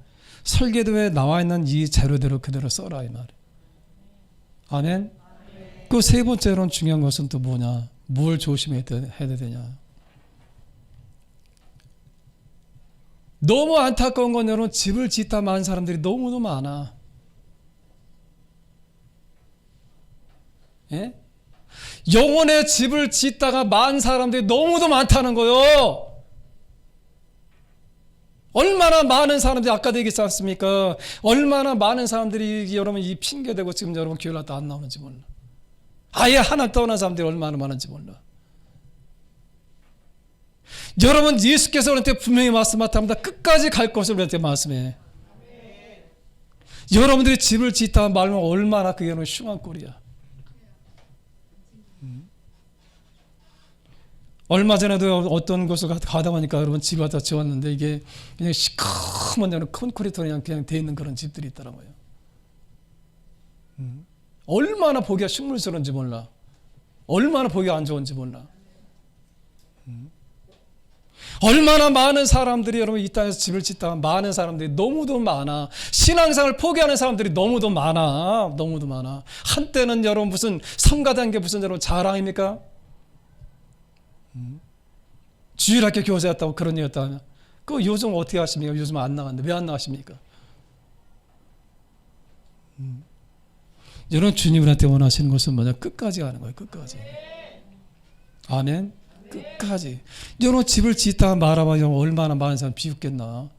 설계도에 나와 있는 이 재료대로 그대로 써라 이 말이에요. 아멘. 그 세 번째로는 중요한 것은 또 뭐냐? 뭘 조심해야 되냐? 너무 안타까운 건 여러분 집을 짓다 만 사람들이 너무도 많아. 예? 영혼의 집을 짓다가 만 사람들이 너무도 많다는 거요. 얼마나 많은 사람들이 아까도 얘기했지 않습니까? 얼마나 많은 사람들이 여러분 이 핑계대고 지금 여러분 교회 갔다 안 나오는지 몰라. 아예 하나 떠난 사람들이 얼마나 많은지 몰라. 여러분 예수께서 우리한테 분명히 말씀하십니다. 끝까지 갈 것을 우리한테 말씀해. 여러분들이 집을 짓다 말면 얼마나 그게 흉한 꼴이야. 얼마 전에도 어떤 곳을 가다 보니까 여러분 집을 갖다 지었는데 이게 그냥 시커먼 콘크리트로 그냥 돼 있는 그런 집들이 있더라고요. 얼마나 보기가 흉물스러운지 몰라. 얼마나 보기가 안 좋은지 몰라. 얼마나 많은 사람들이 여러분 이 땅에서 집을 짓다가 많은 사람들이 너무도 많아. 신앙생활을 포기하는 사람들이 너무도 많아. 너무도 많아. 한때는 여러분 무슨 성가단 게 무슨 여러분 자랑입니까? 주일학교 교사였다고 그런 얘기였다 하면 그 요즘 어떻게 하십니까? 요즘 안 나갔는데 왜 안 나가십니까? 여러분 주님 우리한테 원하시는 것은 뭐냐? 끝까지 가는 거예요. 끝까지. 아멘. 끝까지. 여러분 집을 짓다가 말아봐요. 얼마나 많은 사람 비웃겠나.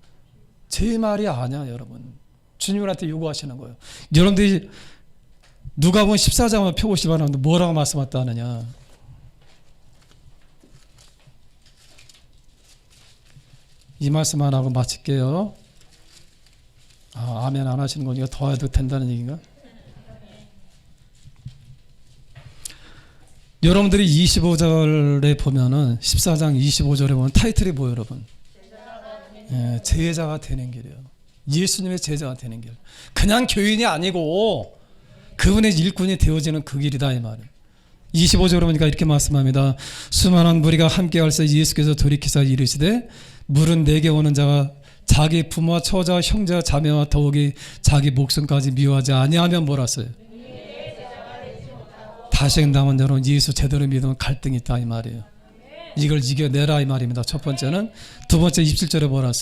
제 말이 아니야 여러분. 주님 우리한테 요구하시는 거예요. 여러분들이 누가복음 14장을 펴보시기 바랍니다. 뭐라고 말씀했다 하느냐. 이 말씀 안 하고 마칠게요. 아멘 안 하시는 거니까 더 해도 된다는 얘기인가? 여러분들이 25절에 보면은 14장 25절에 보면 타이틀이 뭐예요 여러분? 제자가 되는 길이에요. 예수님의 제자가 되는 길. 그냥 교인이 아니고 그분의 일꾼이 되어지는 그 길이다 이 말이에요. 25절에 보니까 이렇게 말씀합니다. 수많은 무리가 함께 할새 예수께서 돌이키사 이르시되 물은 내게 오는 자가 자기 부모와 처자 형제와 자매와 더욱이 자기 목숨까지 미워하지 아니하면 뭐라어요? 다시 한다면 여러분 예수 제대로 믿으면 갈등이 있다 이 말이에요. 이걸 이겨내라 이 말입니다. 첫 번째는. 두 번째 27절에 뭐라어요?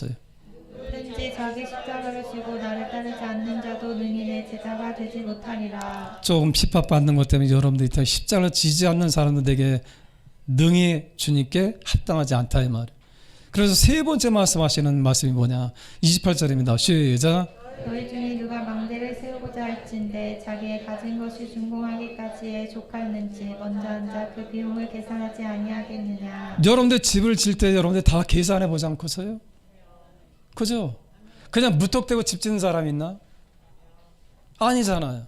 누구든지 자기 십자가를 지고 나를 따르지 않는 자도 능히 내 제자가 되지 못하리라. 조금 핍박받는 것 때문에 여러분들이 십자가를 지지 않는 사람들에게 능히 주님께 합당하지 않다 이 말이에요. 그래서 세 번째 말씀하시는 말씀이 뭐냐? 28절입니다. 시작. 너희 중에 누가 망대를 세우고자 할진대 자기의 가진 것이 준공하기까지에 족하였는지 먼저 앉아 그 비용을 계산하지 아니하겠느냐. 여러분들 집을 질 때 여러분들 다 계산해 보지 않고서요? 그죠? 그냥 무턱대고 집 짓는 사람 있나? 아니잖아요.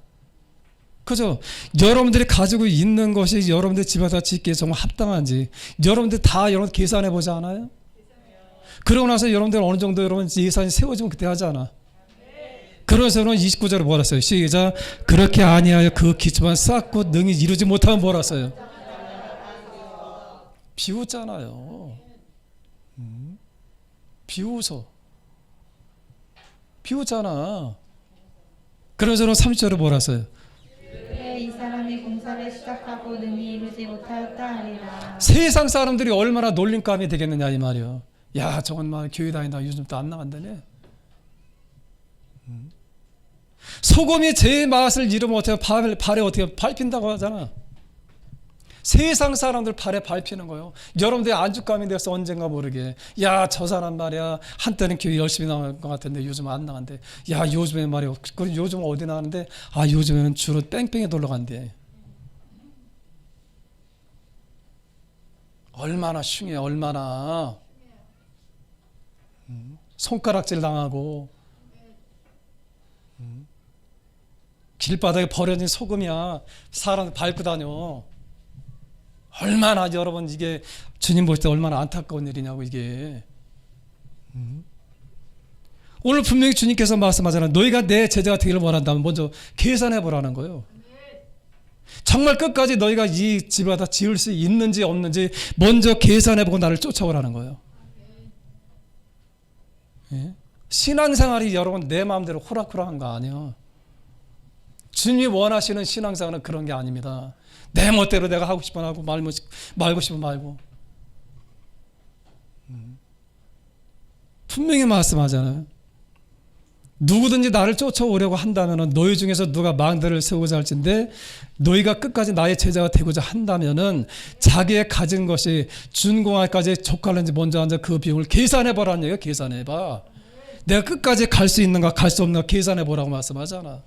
그죠? 여러분들이 가지고 있는 것이 여러분들 집에다 짓기에 정말 합당한지 여러분들 다 여러분 계산해 보지 않아요? 그러고 나서 여러분들 어느 정도 여러분 예산이 세워지면 그때 하잖아. 그래서 29절에 뭐라 써요? 시작. 그렇게 아니하여 그 기초만 쌓고 능히 이루지 못하면 뭐라 써요? 비웃잖아요. 비웃어. 비웃잖아. 그래서 30절에 뭐라 써요? 왜 이 사람이 공사를 시작하고 능히 이루지 못하였다 하리라. 세상 사람들이 얼마나 놀림감이 되겠느냐 이 말이요. 야 저건 막 교회 다닌다 요즘 또 안 나간다네. 소금이 제 맛을 잃으면 어떻게 발에 어떻게 밟힌다고 하잖아. 세상 사람들 발에 밟히는 거예요. 여러분들이 안주감이 돼서 언젠가 모르게 야 저 사람 말이야 한때는 교회 열심히 나갈 것 같은데 요즘 안 나간대. 야 요즘에 말이야 그럼 요즘 어디 나가는데 아 요즘에는 주로 뺑뺑이 돌러 간대. 얼마나 흉해 얼마나 손가락질 당하고 길바닥에 버려진 소금이야. 사람 밟고 다녀. 얼마나 여러분 이게 주님 볼 때 얼마나 안타까운 일이냐고 이게. 오늘 분명히 주님께서 말씀하잖아요. 너희가 내 제자가 되기를 원한다면 먼저 계산해 보라는 거예요. 정말 끝까지 너희가 이 집을 다 지을 수 있는지 없는지 먼저 계산해 보고 나를 쫓아오라는 거예요. 예? 신앙생활이 여러분 내 마음대로 호락호락한 거 아니야. 주님이 원하시는 신앙생활은 그런 게 아닙니다. 내 멋대로 내가 하고 싶으면 하고 말고 싶으면 말고. 분명히 말씀하잖아요. 누구든지 나를 쫓아오려고 한다면 너희 중에서 누가 망대를 세우고자 할진데 너희가 끝까지 나의 제자가 되고자 한다면 자기의 가진 것이 준공할까지 족할는지 먼저 앉아 그 비용을 계산해보라는 얘기야. 계산해봐. 내가 끝까지 갈 수 있는가 갈 수 없는가 계산해보라고 말씀하잖아.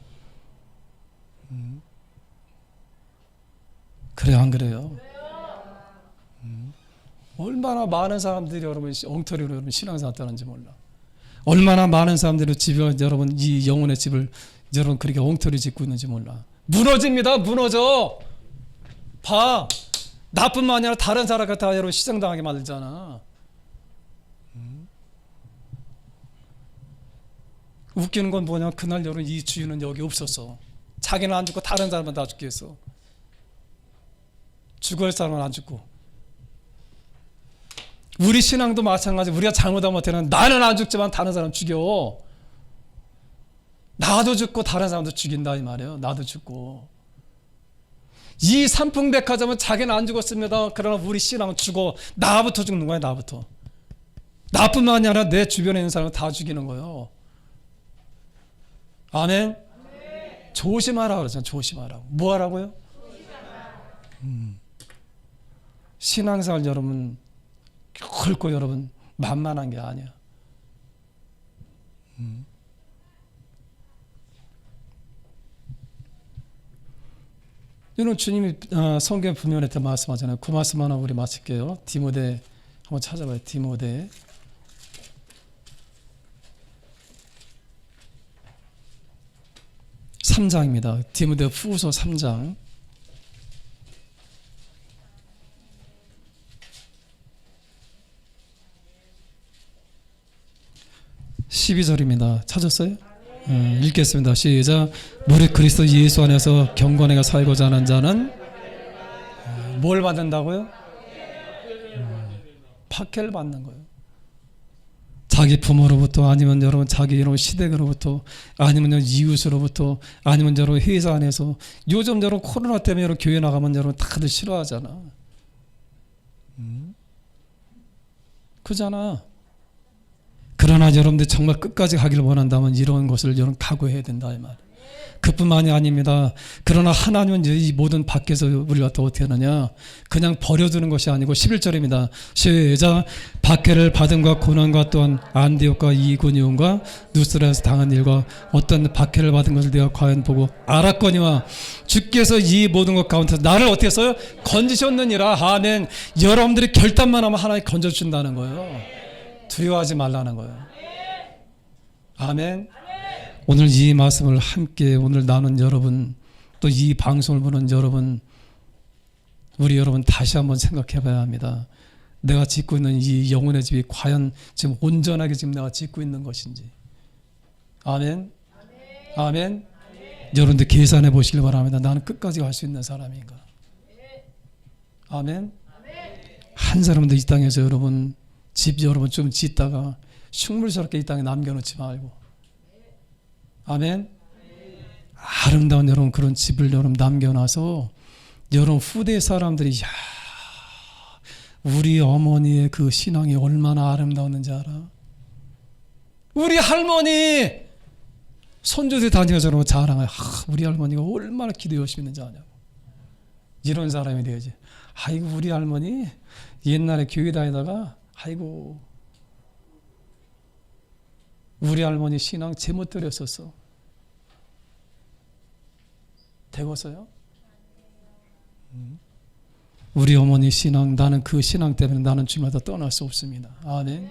그래 안 그래요? 얼마나 많은 사람들이 여러분 엉터리로 여러분 신앙생활 하는지 몰라. 얼마나 많은 사람들이 집을 여러분 이 영혼의 집을 여러분 그렇게 엉터리 짓고 있는지 몰라. 무너집니다. 무너져. 봐. 나뿐만 아니라 다른 사람과 다 여러분 시정당하게 만들잖아. 웃기는 건 뭐냐? 그날 여러분 이 주인은 여기 없었어. 자기는 안 죽고 다른 사람은 다 죽게 했어. 죽을 사람은 안 죽고. 우리 신앙도 마찬가지. 우리가 잘못하면 어떻게 하면 나는 안 죽지만 다른 사람 죽여. 나도 죽고 다른 사람도 죽인다 이 말이에요. 나도 죽고. 이 삼풍백화점은 자기는 안 죽었습니다. 그러나 우리 신앙은 죽어. 나부터 죽는 거야. 나부터. 나뿐만 아니라 내 주변에 있는 사람을 다 죽이는 거예요. 아멘. 조심하라 그러잖아요. 조심하라고. 뭐 하라고요? 신앙생활 여러분 결코 여러분 만만한 게 아니야. 이런 주님이 성경 분명히 때 말씀하잖아요. 그 말씀 하나 우리 마칠게요. 디모데 한번 찾아봐요. 디모데 3장입니다. 디모데 후서 3장 12절입니다. 찾았어요? 읽겠습니다. 시작. 무릇 그리스도 예수 안에서 경건하게 살고자 하는 자는 뭘 받는다고요? 박해를 받는 거예요. 자기 부모로부터 아니면 여러분 자기 이런 시댁으로부터 아니면 이웃으로부터 아니면 여러분 회사 안에서 요즘 여러분 코로나 때문에 여러분 교회 나가면 여러분 다들 싫어하잖아. 그잖아. 그러나 여러분들 정말 끝까지 가기를 원한다면 이런 것을 여러분 각오해야 된다 이 말. 그뿐만이 아닙니다. 그러나 하나님은 이 모든 밖에서 우리가 또 어떻게 하느냐 그냥 버려두는 것이 아니고 11절입니다. 시작. 박해를 받음과 고난과 또한 안디옥과 이고니온과 누스라에서 당한 일과 어떤 박해를 받은 것을 내가 과연 보고 알았거니와 주께서 이 모든 것 가운데서 나를 어떻게 했어요? 건지셨느니라. 아멘. 여러분들이 결단만 하면 하나님 건져주신다는 거예요. 두려워하지 말라는 거예요. 아멘. 오늘 이 말씀을 함께 오늘 나눈 여러분, 또 이 방송을 보는 여러분, 우리 여러분 다시 한번 생각해 봐야 합니다. 내가 짓고 있는 이 영혼의 집이 과연 지금 온전하게 지금 내가 짓고 있는 것인지. 아멘. 아멘. 여러분들 계산해 보시길 바랍니다. 나는 끝까지 갈 수 있는 사람인가. 아멘. 한 사람도 이 땅에서 여러분 집 여러분 좀 짓다가 흉물스럽게 이 땅에 남겨놓지 말고. 아멘. 아름다운 여러분 그런 집을 여러분 남겨놔서 여러분 후대 사람들이 야 우리 어머니의 그 신앙이 얼마나 아름다웠는지 알아? 우리 할머니 손주들 다니면서 여러분 자랑해. 우리 할머니가 얼마나 기도 열심히 했는지 아냐고. 이런 사람이 돼야지. 아이고 우리 할머니 옛날에 교회 다니다가 아이고 우리 할머니 신앙 제멋대로였었어. 되겠어요? 우리 어머니 신앙 나는 그 신앙 때문에 나는 주마다 떠날 수 없습니다. 아멘.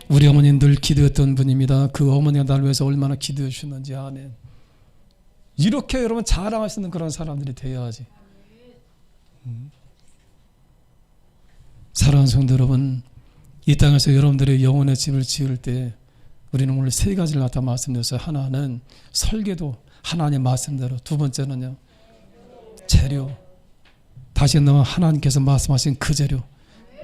우리 어머니는 늘 기도했던 분입니다. 그 어머니가 나를 위해서 얼마나 기도해 주셨는지. 아멘. 이렇게 여러분 자랑할 수 있는 그런 사람들이 되어야지. 사랑하는 성도 여러분, 이 땅에서 여러분들의 영혼의 집을 지을 때 우리는 오늘 세 가지를 갖다 말씀드렸어요. 하나는 설계도 하나님 말씀대로, 두 번째는요 재료, 다시 한번 하나님께서 말씀하신 그 재료,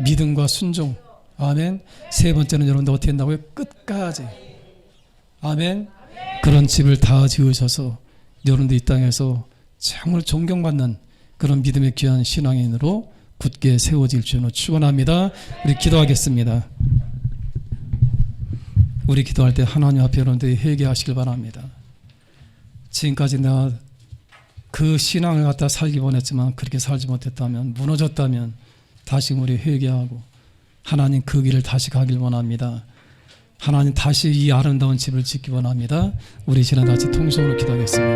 믿음과 순종. 아멘. 세 번째는 여러분들 어떻게 한다고요? 끝까지. 아멘. 그런 집을 다 지으셔서 여러분들 이 땅에서 정말 존경받는 그런 믿음의 귀한 신앙인으로 굳게 세워질 줄로 축원합니다. 우리 기도하겠습니다. 우리 기도할 때 하나님 앞에 여러분들이 회개하시길 바랍니다. 지금까지 내가 그 신앙을 갖다 살기 원했지만 그렇게 살지 못했다면, 무너졌다면 다시 우리 회개하고 하나님 그 길을 다시 가길 원합니다. 하나님 다시 이 아름다운 집을 짓기 원합니다. 우리 지난 같이 통성으로 기도하겠습니다.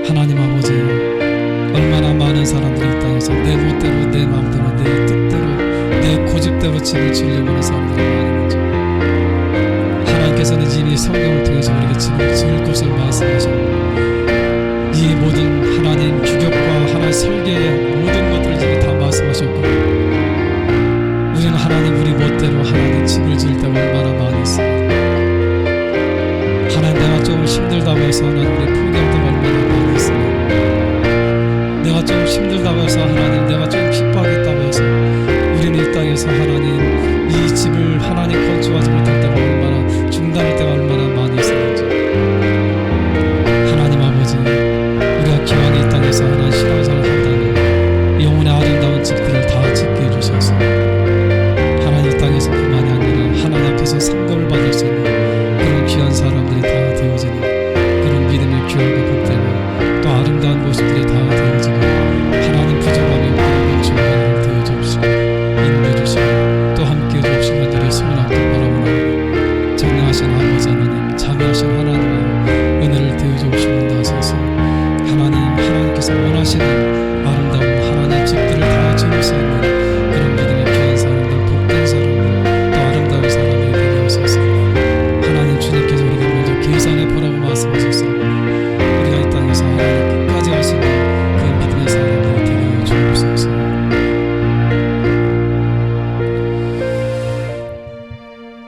하나님 아버지, 얼마나 많은 사람들이 이 땅에서 내 멋대로, 내 마음대로, 내 뜻대로, 내 고집대로 집을 지으려고 하는 사람들이 많은지, 하나님께서는 이미 성경을 통해서 우리에게 집을 지을 것을 말씀하셨고, 이 모든 하나님 규격과 하나님 설계의 모든 것들을 지금 다 말씀하셨고, 우리는 하나님 우리 멋대로 하나님 집을 지을 때가 얼마나 많이 있습니다. 하나님 내가 좀 힘들다고 해서 하나님 우리 포기할 때가 얼마나 많이 있습니다. 내가 좀 힘들다고 해서 하나님 내가 좀 핍박했다고 해서 우리는 이 땅에서 하나님 이 집을 하나님 건축하지 못할 때가 얼마나 중단할 때가 얼마나 많이 있었는지, 하나님 아버지 우리가 기왕에 이 땅에서 하나님 신앙생활을 한다면 영혼의 아름다운 집들을 다 짓게 해주셔서 하나님 이 땅에서 그만이 아니라 하나님 앞에서 상급을 받을 수 있는 그런 귀한 사람들이 다 되어지는 그런 믿음의 교회가 복되고 또 아름다운 모습들이 다 되어지고 하나님 부족함이 없는 주님을 되어주시고 인도해주시고 또 함께해 주시고 하늘의 소원함도 바라보나 전능하신 아버지 하나님, 자비하신 하나님의 은혜를 되어주시고 나서서 하나님께서 원하시는 아름다운 하나님의 집들을 다 지을 수 있는 그런 믿음의 귀한 사람들, 복된 사람들, 또 아름다운 사람들이 되게 하소서. 하나님 주님께서 우리가 먼저 계산해 보라고 말씀하셔서 우리가 이 땅에서 하나님 끝까지 할 수 있는 그 믿음의 사람들이 되게 하여 주옵소서.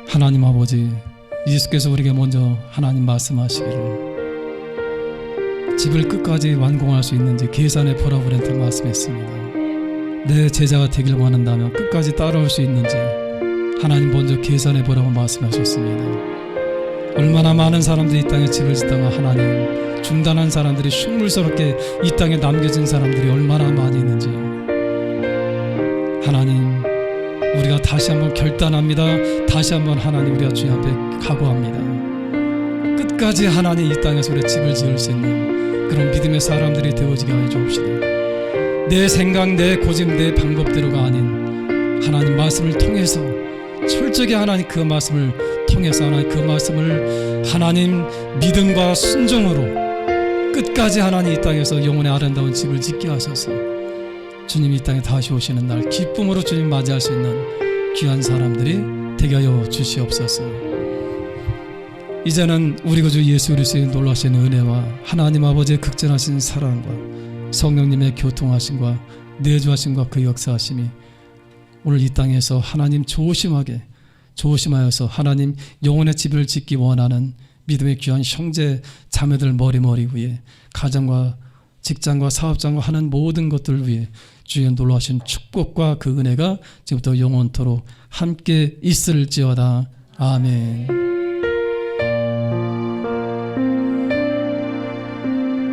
하나님 아버지, 예수께서 우리에게 먼저 하나님 말씀하시기를 집을 끝까지 완공할 수 있는지 계산해 보라고 우리한테 말씀했습니다. 내 제자가 되길 원한다면 끝까지 따라올 수 있는지 하나님 먼저 계산해 보라고 말씀하셨습니다. 얼마나 많은 사람들이 이 땅에 집을 짓다가 하나님 중단한 사람들이 흉물스럽게 이 땅에 남겨진 사람들이 얼마나 많이 있는지, 하나님 우리가 다시 한번 결단합니다. 다시 한번 하나님 우리가 주님 앞에 각오합니다. 끝까지 하나님 이 땅에서 우리 집을 지을 수 있는 그런 믿음의 사람들이 되어지게 하여 주옵시다. 내 생각, 내 고집, 내 방법대로가 아닌 하나님 말씀을 통해서 철저히 하나님 그 말씀을 통해서 하나님 그 말씀을 하나님 믿음과 순종으로 끝까지 하나님 이 땅에서 영혼의 아름다운 집을 짓게 하셔서 주님 이 땅에 다시 오시는 날 기쁨으로 주님 맞이할 수 있는 귀한 사람들이 되게 하여 주시옵소서. 이제는 우리 구주 예수 그리스도의 놀라신 은혜와 하나님 아버지의 극진하신 사랑과 성령님의 교통하심과 내주하심과 그 역사하심이 오늘 이 땅에서 하나님 조심하여서 하나님 영혼의 집을 짓기 원하는 믿음의 귀한 형제 자매들 머리 위에 가정과 직장과 사업장과 하는 모든 것들을 위해 주의 놀라신 축복과 그 은혜가 지금부터 영원토록 함께 있을지어다. 아멘.